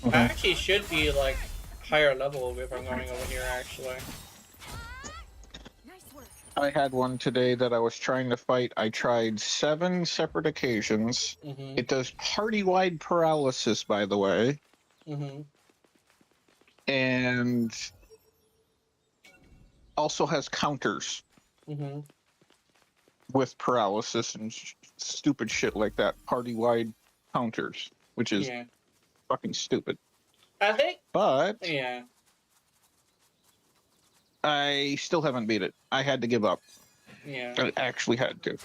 I actually should be like higher level if I'm going over here actually. I had one today that I was trying to fight. I tried 7 separate occasions. It does party-wide paralysis, by the way. And also has counters with paralysis and stupid shit like that. Party-wide counters, which is fucking stupid. I think. But yeah, I still haven't beat it. I had to give up. Yeah. I actually had to.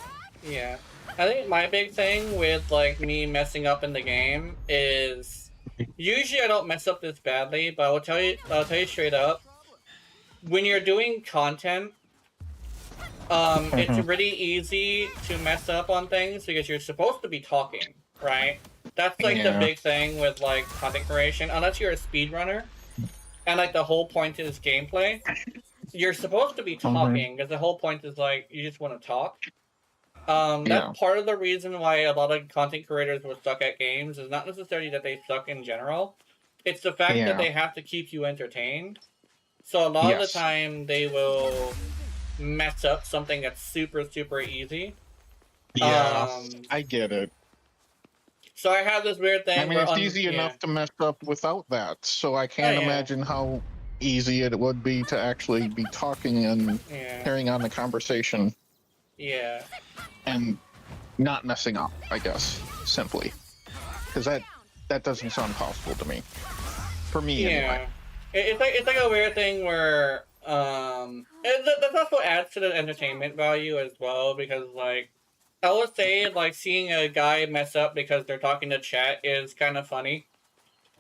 Yeah. I think my big thing with like me messing up in the game is usually I don't mess up this badly, but I'll tell you straight up, when you're doing content, it's really easy to mess up on things because you're supposed to be talking, right? That's like the big thing with like content creation, unless you're a speedrunner and like the whole point is gameplay. You're supposed to be talking because the whole point is like you just want to talk. That's part of the reason why a lot of content creators were stuck at games is not necessarily that they suck in general. It's the fact that they have to keep you entertained. So a lot of the time they will mess up something that's super, super easy. Yeah, I get it. So I have this weird thing. I mean, it's easy enough to mess up without that, so I can't imagine how easy it would be to actually be talking and carrying on the conversation. Yeah. and not messing up, I guess, simply. Because that doesn't sound possible to me. For me, anyway. It's like a weird thing where that also adds to the entertainment value as well, because like I would say like seeing a guy mess up because they're talking to chat is kind of funny.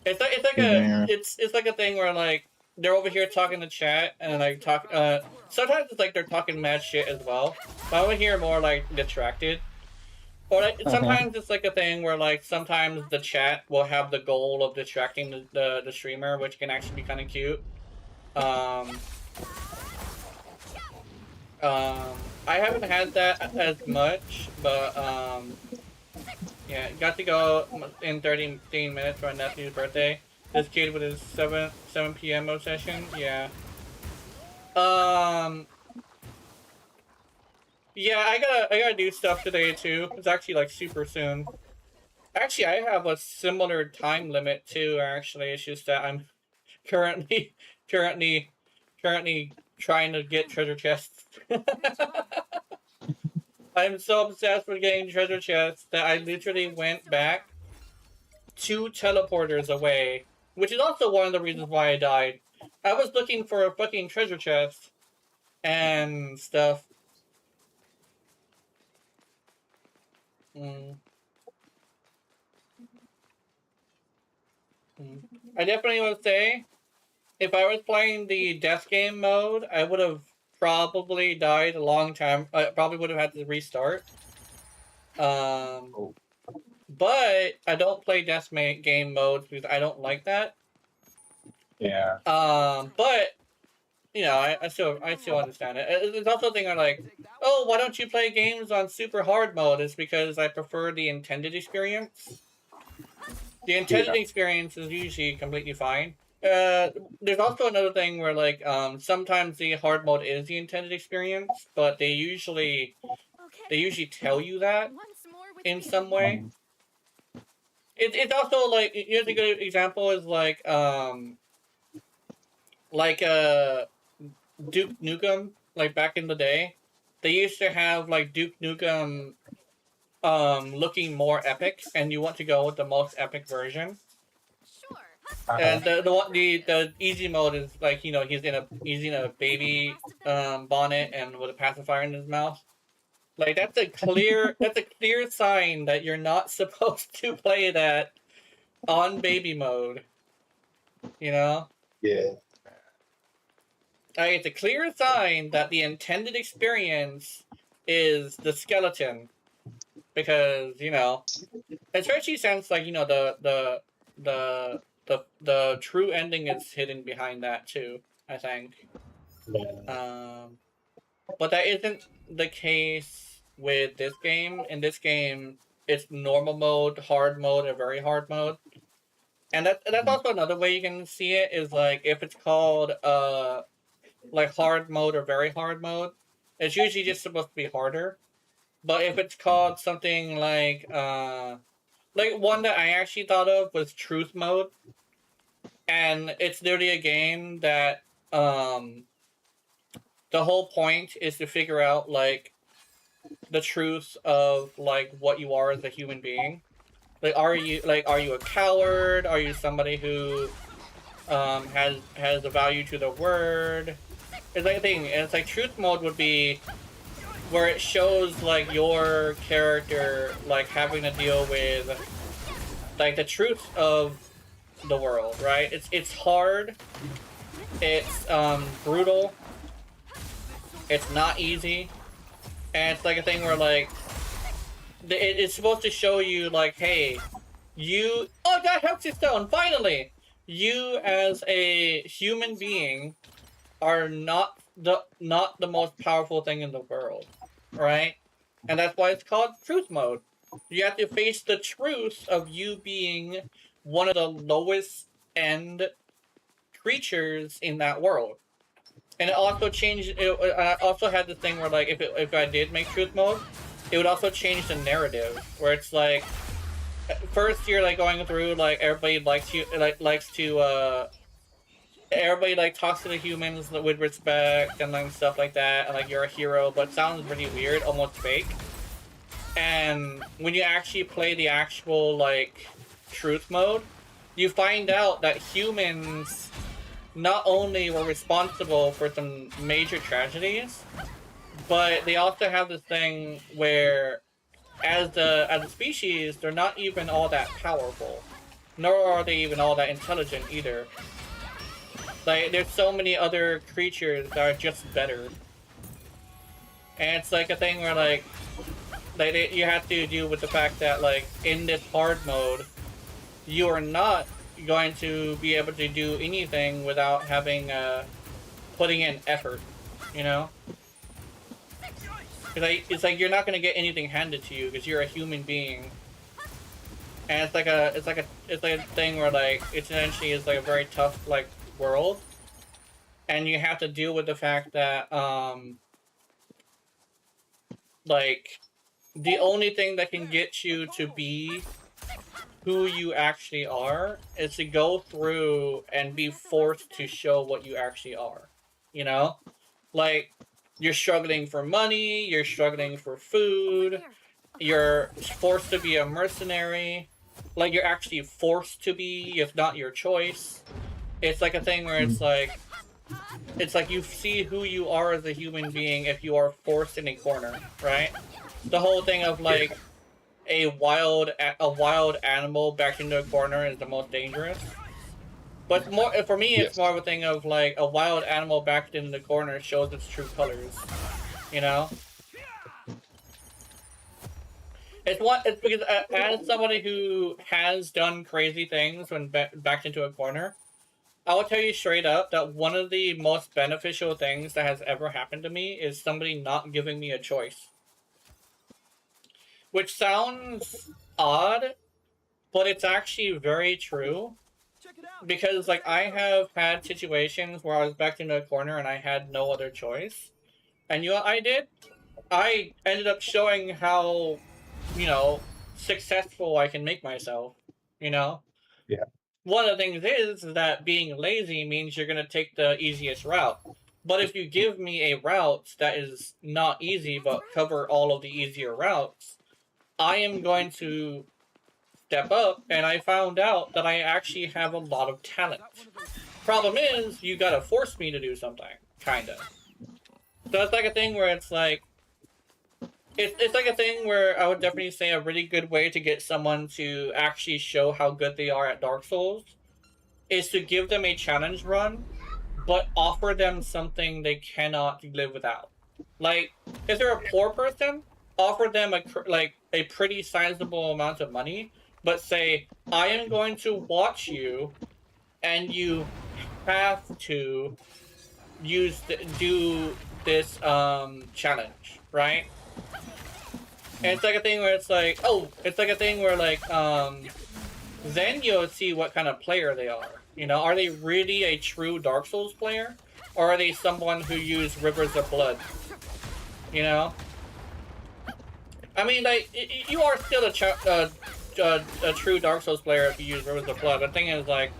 It's like a thing where like they're over here talking to chat and like sometimes it's like they're talking mad shit as well. But I would hear more like distracted. Or like, sometimes it's like a thing where like sometimes the chat will have the goal of distracting the streamer, which can actually be kind of cute. I haven't had that as much, but yeah, got to go in 13 minutes for my nephew's birthday. This kid with his 7 p.m. obsession, yeah. Yeah, I gotta do stuff today too. It's actually like super soon. Actually, I have a similar time limit too. Actually, it's just that I'm currently trying to get treasure chests. I'm so obsessed with getting treasure chests that I literally went back 2 teleporters away, which is also one of the reasons why I died. I was looking for a fucking treasure chest and stuff. I definitely would say, if I was playing the death game mode, I would have probably died a long time. I probably would have had to restart. But I don't play death game modes because I don't like that. Yeah. But you know, I still understand it. It's also a thing I'm like, oh, why don't you play games on super hard mode? It's because I prefer the intended experience. The intended experience is usually completely fine. There's also another thing where like sometimes the hard mode is the intended experience, but they usually tell you that in some way. It's also like, here's a good example is like Duke Nukem, like back in the day. They used to have like Duke Nukem looking more epic, and you want to go with the most epic version. And the easy mode is like, you know, he's in a baby bonnet and with a pacifier in his mouth. Like that's a clear sign that you're not supposed to play that on baby mode. You know? Yeah. Like, it's a clear sign that the intended experience is the skeleton. Because, you know, especially since like, you know, the true ending is hidden behind that too, I think. But that isn't the case with this game. In this game, it's normal mode, hard mode, and very hard mode. And that's also another way you can see it, is like if it's called like hard mode or very hard mode, it's usually just supposed to be harder. But if it's called something like one that I actually thought of was truth mode. And it's literally a game that the whole point is to figure out like the truth of like what you are as a human being. Like are you a coward? Are you somebody who has a value to the word? It's like a thing, and it's like truth mode would be where it shows like your character like having to deal with like the truth of the world, right? It's hard, it's brutal, it's not easy, and it's like a thing where like it's supposed to show you like, hey, you got HEXSTONE finally. You as a human being are not the most powerful thing in the world, right? And that's why it's called truth mode. You have to face the truth of you being one of the lowest end creatures in that world. And it also changed. I also had the thing where like if I did make truth mode, it would also change the narrative, where it's like first you're like going through like everybody likes to everybody like talks to the humans with respect and like stuff like that, and like you're a hero, but it sounds really weird, almost fake. And when you actually play the actual like truth mode, you find out that humans not only were responsible for some major tragedies, but they also have this thing where as a species, they're not even all that powerful, nor are they even all that intelligent either. Like, there's so many other creatures that are just better. And it's like a thing where like you have to deal with the fact that like in this hard mode, you are not going to be able to do anything without having putting in effort, you know? It's like you're not gonna get anything handed to you because you're a human being, and it's like a thing where like it essentially is like a very tough like world, and you have to deal with the fact that like the only thing that can get you to be who you actually are is to go through and be forced to show what you actually are, you know? Like, you're struggling for money, you're struggling for food, you're forced to be a mercenary, like you're actually forced to be, if not your choice. It's like a thing where it's like you see who you are as a human being if you are forced in a corner, right? The whole thing of like a wild animal backed into a corner is the most dangerous. But more for me, it's more of a thing of like a wild animal backed in the corner shows its true colors, you know. It's because as somebody who has done crazy things when backed into a corner, I will tell you straight up that one of the most beneficial things that has ever happened to me is somebody not giving me a choice. Which sounds odd, but it's actually very true. Because, like, I have had situations where I was backed into a corner and I had no other choice. And you know what I did? I ended up showing how, you know, successful I can make myself, you know? Yeah. One of the things is that being lazy means you're going to take the easiest route. But if you give me a route that is not easy but cover all of the easier routes, I am going to step up, and I found out that I actually have a lot of talent. Problem is, you gotta force me to do something, kinda. So it's like a thing where it's like, it's like a thing where I would definitely say a really good way to get someone to actually show how good they are at Dark Souls is to give them a challenge run, but offer them something they cannot live without. Like, if they're a poor person, offer them a pretty sizable amount of money, but say, I am going to watch you, and you have to do this challenge, right? And it's like a thing where it's like, then you'll see what kind of player they are. You know, are they really a true Dark Souls player? Or are they someone who used Rivers of Blood? You know? I mean, like, you are still a true Dark Souls player if you use Rivers of Blood. The thing is, like,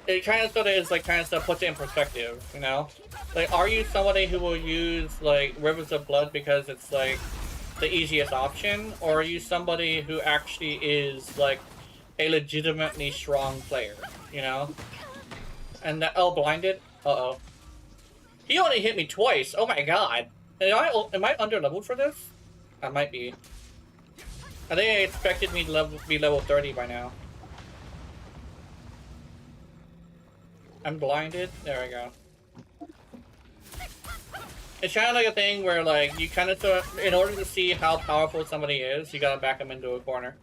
it kind of puts it in perspective, you know? Like, are you somebody who will use, like, Rivers of Blood because it's, like, the easiest option? Or are you somebody who actually is, like, a legitimately strong player, you know? And that, oh, blinded? Uh-oh. He only hit me twice, oh my god. Am I under-leveled for this? I might be. I think I expected me to be level 30 by now. I'm blinded? There we go. It's kind of like a thing where, like, you kind of in order to see how powerful somebody is, you gotta back them into a corner.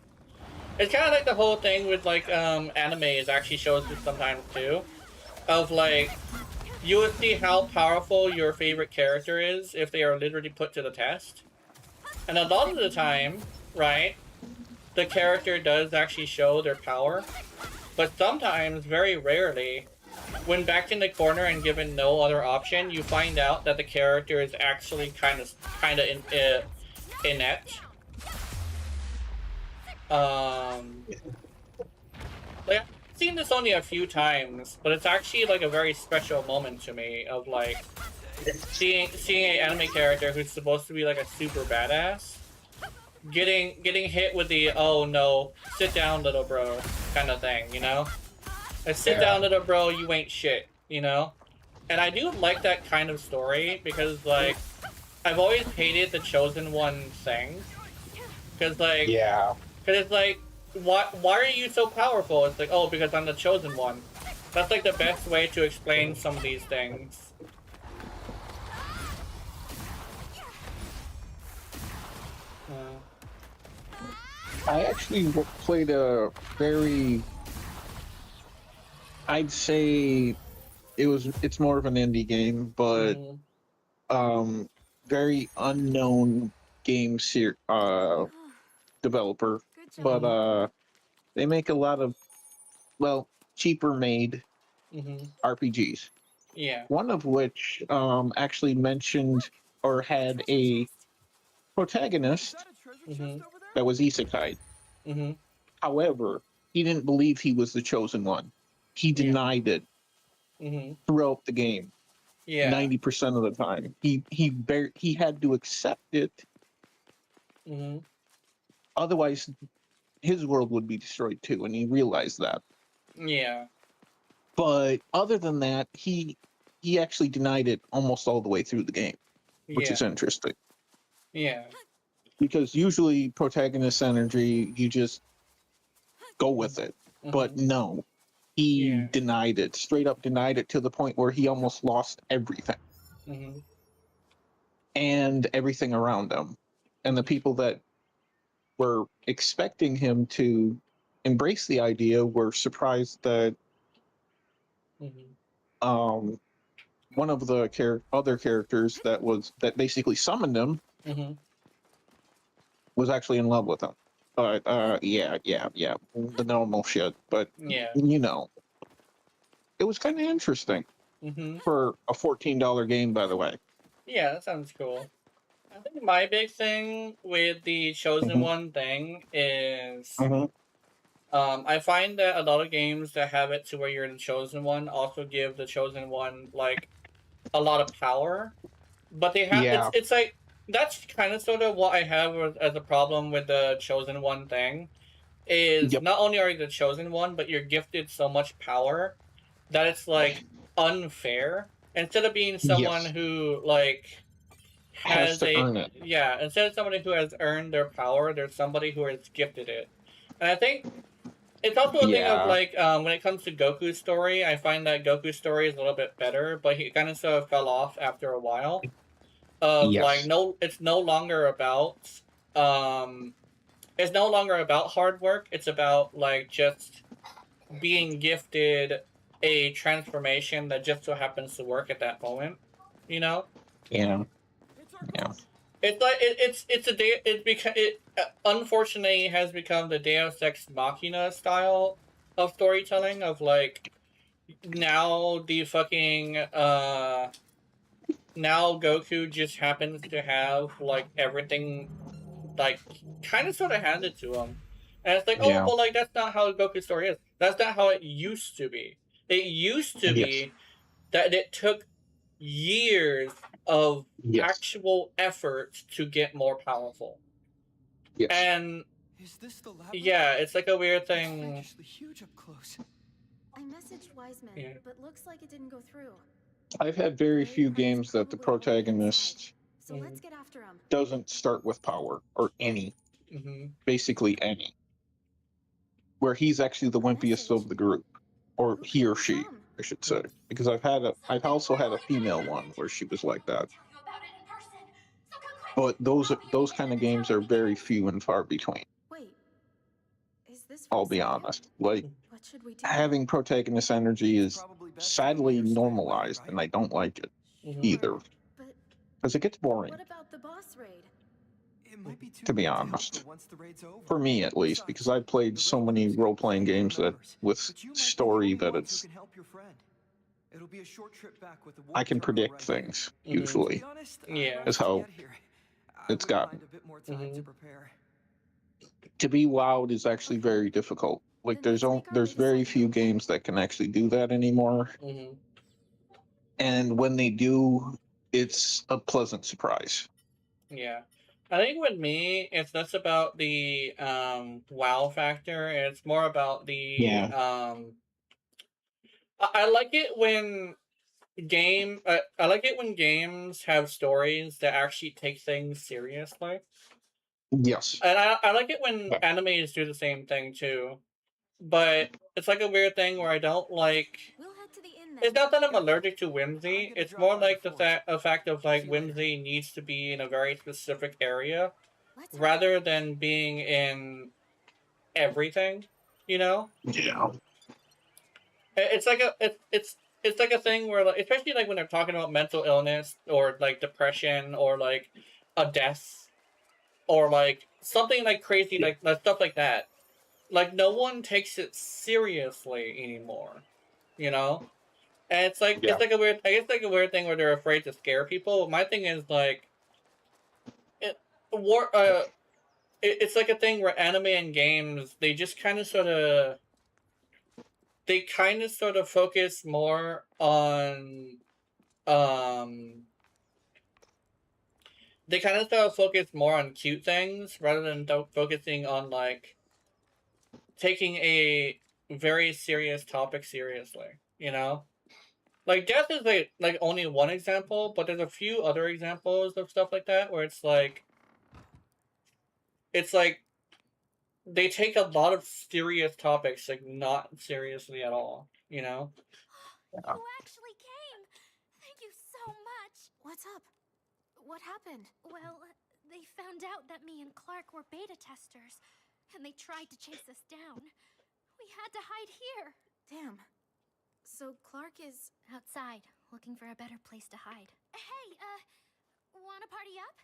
It's kind of like the whole thing with, like, animes actually shows this sometimes, too. Of, like, you would see how powerful your favorite character is if they are literally put to the test. And a lot of the time, right, the character does actually show their power. But sometimes, very rarely, when backed in the corner and given no other option, you find out that the character is actually kind of inept. Yeah. seen this only a few times, but it's actually like a very special moment to me of like seeing an anime character who's supposed to be like a super badass getting hit with the "oh no, sit down little bro" kind of thing, you know? Like, sit down little bro, you ain't shit, you know? And I do like that kind of story because like I've always hated the chosen one thing. Cause like cause it's like why are you so powerful? It's like, oh, because I'm the chosen one. That's like the best way to explain some of these things. I actually played a very, I'd say it's more of an indie game, but very unknown game developer. But they make a lot of, well, cheaper made RPGs. Yeah. One of which actually mentioned or had a protagonist that was isekai. However, he didn't believe he was the chosen one. He denied it throughout the game. 90% of the time, he had to accept it. Otherwise, his world would be destroyed too, and he realized that. Yeah. But other than that, he actually denied it almost all the way through the game, which is interesting. Yeah. Because usually protagonist energy, you just go with it. But no, he denied it, straight up denied it to the point where he almost lost everything. And everything around him. And the people that were expecting him to embrace the idea were surprised that one of the other characters that basically summoned him was actually in love with him. But yeah, the normal shit. But you know, it was kind of interesting for a $14 game, by the way. Yeah, that sounds cool. I think my big thing with the chosen one thing is I find that a lot of games that have it to where you're the chosen one also give the chosen one like a lot of power, but they have it's like that's kind of sort of what I have as a problem with the chosen one thing is not only are you the chosen one, but you're gifted so much power that it's like unfair instead of being someone who like has to earn it. Yeah, instead of somebody who has earned their power, there's somebody who has gifted it. And I think it's also a thing of like when it comes to Goku's story, I find that Goku's story is a little bit better, but he kind of sort of fell off after a while. Like it's no longer about hard work. It's about like just being gifted a transformation that just so happens to work at that moment, you know? Yeah. It's like it unfortunately has become the Deus Ex Machina style of storytelling of like now the fucking now Goku just happens to have like everything like kind of sort of handed to him. And it's like, oh, well, like, that's not how Goku's story is. That's not how it used to be. It used to be that it took years of actual effort to get more powerful. And it's like a weird thing. Huge up close. I messaged Wiseman, but looks like it didn't go through. I've had very few games that the protagonist doesn't start with power or any, basically any, where he's actually the wimpiest of the group, or he or she, I should say, because I've also had a female one where she was like that. But those kind of games are very few and far between. I'll be honest. Like, having protagonist energy is sadly normalized, and I don't like it either. Because it gets boring. What about the boss raid? To be honest. For me, at least, because I've played so many role-playing games that with story that it's... I can predict things, usually. Is how it's gotten. To be wowed is actually very difficult. Like Then let's make our there's way to very Sane. few games that can actually do that anymore. Mm-hmm. And when they do, it's a pleasant surprise. Yeah. I think with me, it's less about the wow factor. It's more about the Yeah. I like it when I like it when games have stories that actually take things seriously. Yes. And I like it when Yeah. animes do the same thing too. But it's like a weird thing where I don't like. We'll head to the inn then. It's not that I'm Gotcha. allergic to I'm whimsy. gonna It's drop more by like the the fort. fact of like See you later. whimsy needs to be in a very specific area Let's hurry. rather than being in everything. You know, Yeah. it's like it's like a thing where like, especially like when they're talking about mental illness or like depression or like a death or like something like crazy like stuff like that. Like no one takes it seriously anymore. You know. And Yeah. it's like a weird I guess like a weird thing where they're afraid to scare people. My thing is like it, war it's like a thing where anime and games they just kind of sort of focus more on um they kind of sort of focus more on cute things rather than focusing on like taking a very serious topic seriously, you know? Like death is like only one example, but there's a few other examples of stuff like that where it's like they take a lot of serious topics like not seriously at all, you know? Yeah. You actually came. Thank you so much. What's up? What happened? Well, they found out that me and Clark were beta testers, and they tried to chase us down. We had to hide here. Damn. So Clark is Outside, looking for a better place to hide. Hey, wanna party up?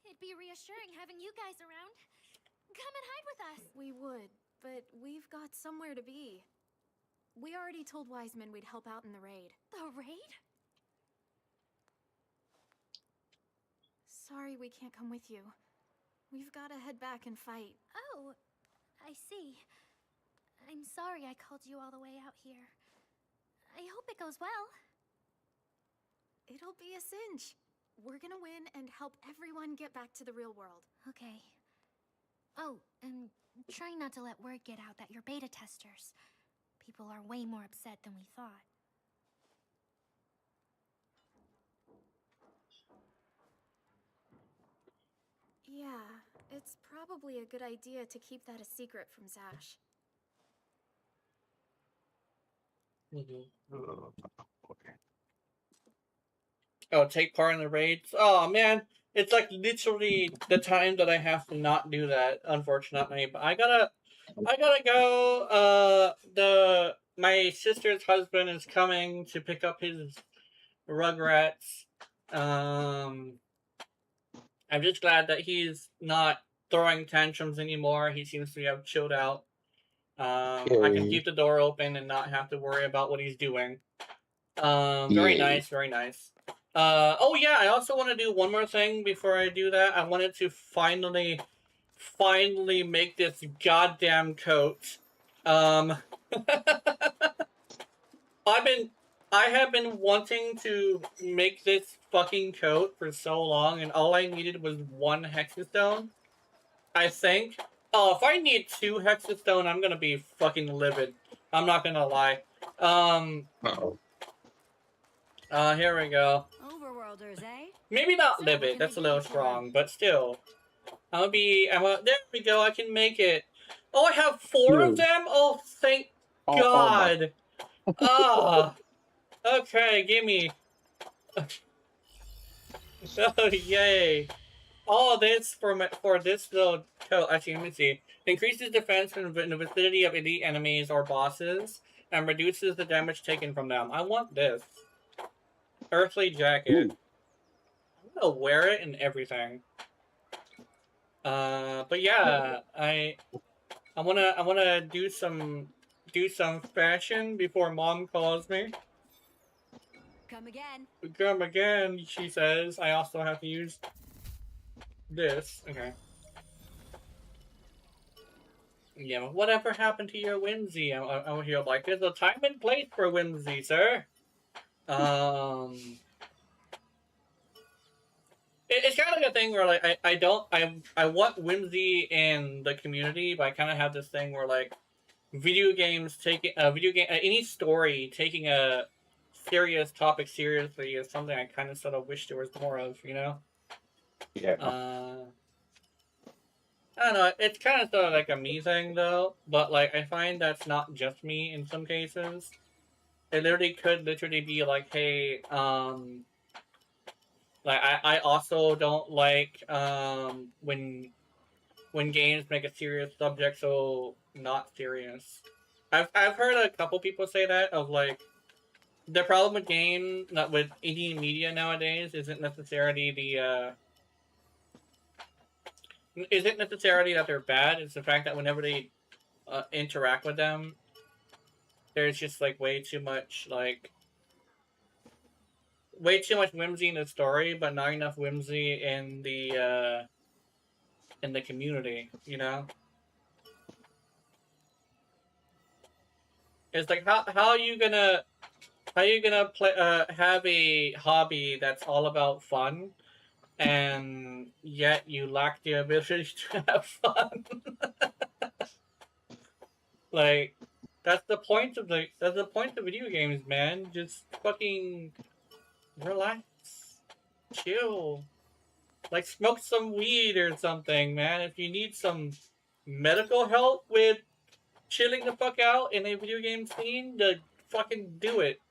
It'd be reassuring having you guys around. Come and hide with us. We would, but we've got somewhere to be. We already told Wiseman we'd help out in the raid. The raid? Sorry we can't come with you. We've got to head back and fight. Oh, I see. I'm sorry I called you all the way out here. I hope it goes well. It'll be a cinch. We're gonna win and help everyone get back to the real world. Okay. Oh, and try not to let word get out that you're beta testers. People are way more upset than we thought. Yeah, it's probably a good idea to keep that a secret from Zash. Oh, take part in the raids? Oh man, it's like literally the time that I have to not do that, unfortunately. But I gotta go. My sister's husband is coming to pick up his Rugrats. I'm just glad that he's not throwing tantrums anymore. He seems to have chilled out. I can keep the door open and not have to worry about what he's doing. Very nice, very nice. Oh yeah, I also want to do one more thing before I do that. I wanted to finally make this goddamn coat. I have been wanting to make this fucking coat for so long, and all I needed was one HEXSTONE, I think. Oh, if I need 2 HEXSTONE, I'm gonna be fucking livid. I'm not gonna lie. Here we go. Overworlders, eh? Maybe not So, livid, can that's a they little do it? strong, but still. There we go, I can make it. Oh, I have 4 of them? Oh, thank God. Ah. Okay, gimme. Oh, yay. All this for this little coat. Actually, let me see. Increases defense in the vicinity of elite enemies or bosses, and reduces the damage taken from them. I want this. Earthly jacket. I'm gonna wear it and everything. But yeah, I wanna do some fashion before Mom calls me. Come again. Come again, she says. I also have to use this. Okay. Yeah, whatever happened to your whimsy? I'm here like, there's a time and place for whimsy, sir. It's kind of like a thing where like I want whimsy in the community, but I kind of have this thing where like video games taking any story taking a serious topic seriously is something I kind of sort of wish there was more of, you know. Yeah. I don't know. It's kind of sort of like a me thing though, but like I find that's not just me in some cases. It literally could literally be like, hey, like I also don't like when games make a serious subject so not serious. I've heard a couple people say that of like the problem with not with indie media nowadays isn't necessarily that they're bad. It's the fact that whenever they interact with them, there's just like way too much whimsy in the story, but not enough whimsy in the community. You know, it's like how are you gonna play have a hobby that's all about fun, and yet you lack the ability to have fun? Like that's the point of video games, man. Just fucking relax, chill. Like smoke some weed or something, man. If you need some medical help with chilling the fuck out in a video game scene, to fucking do it.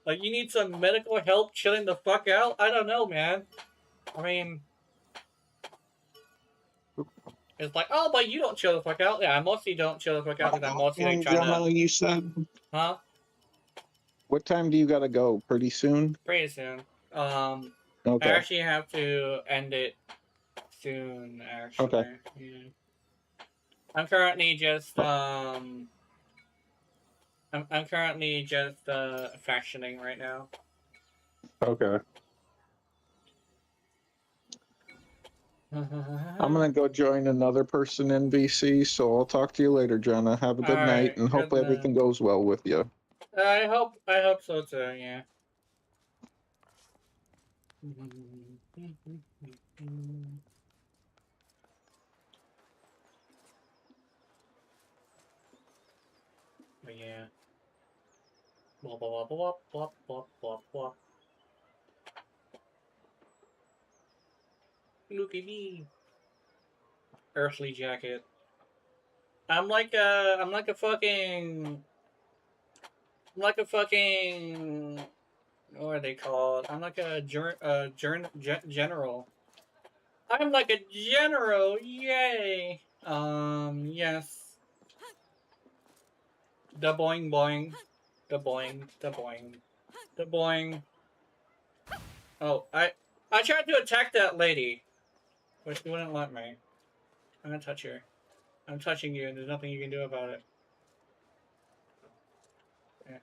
Like you need some medical help chilling the fuck out? I don't know, man. I mean, it's like, oh, but you don't chill the fuck out. Yeah, I mostly don't chill the fuck out because I'm mostly like trying to. You said. Huh? What time do you gotta go? Pretty soon. Pretty soon. Okay. I actually have to end it soon. Actually. Okay. Yeah. I'm currently just I'm currently just fashioning right now. Okay. I'm gonna go join another person in VC, so I'll talk to you later, Jenna. Have a good night, and hope everything goes well with you. I hope so too. Yeah. But yeah. Blah blah blah blah blah blah blah. Look at me. Earthly jacket. I'm like a fucking. I'm like a fucking. What are they called? I'm like a general. I'm like a general. Yay. Yes. The boing boing. The boing. The boing. The boing. Oh, I tried to attack that lady, but she wouldn't let me. I'm gonna touch her. I'm touching you, and there's nothing you can do about it. Yeah.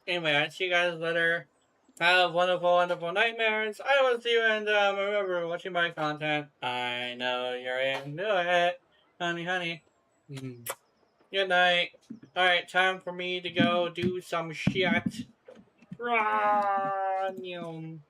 Anyway, I'll see you guys later. Have wonderful, wonderful nightmares. I will see you, and remember, watching my content. I know you're into it. Honey, honey. Good night. Alright, time for me to go do some shit. Run.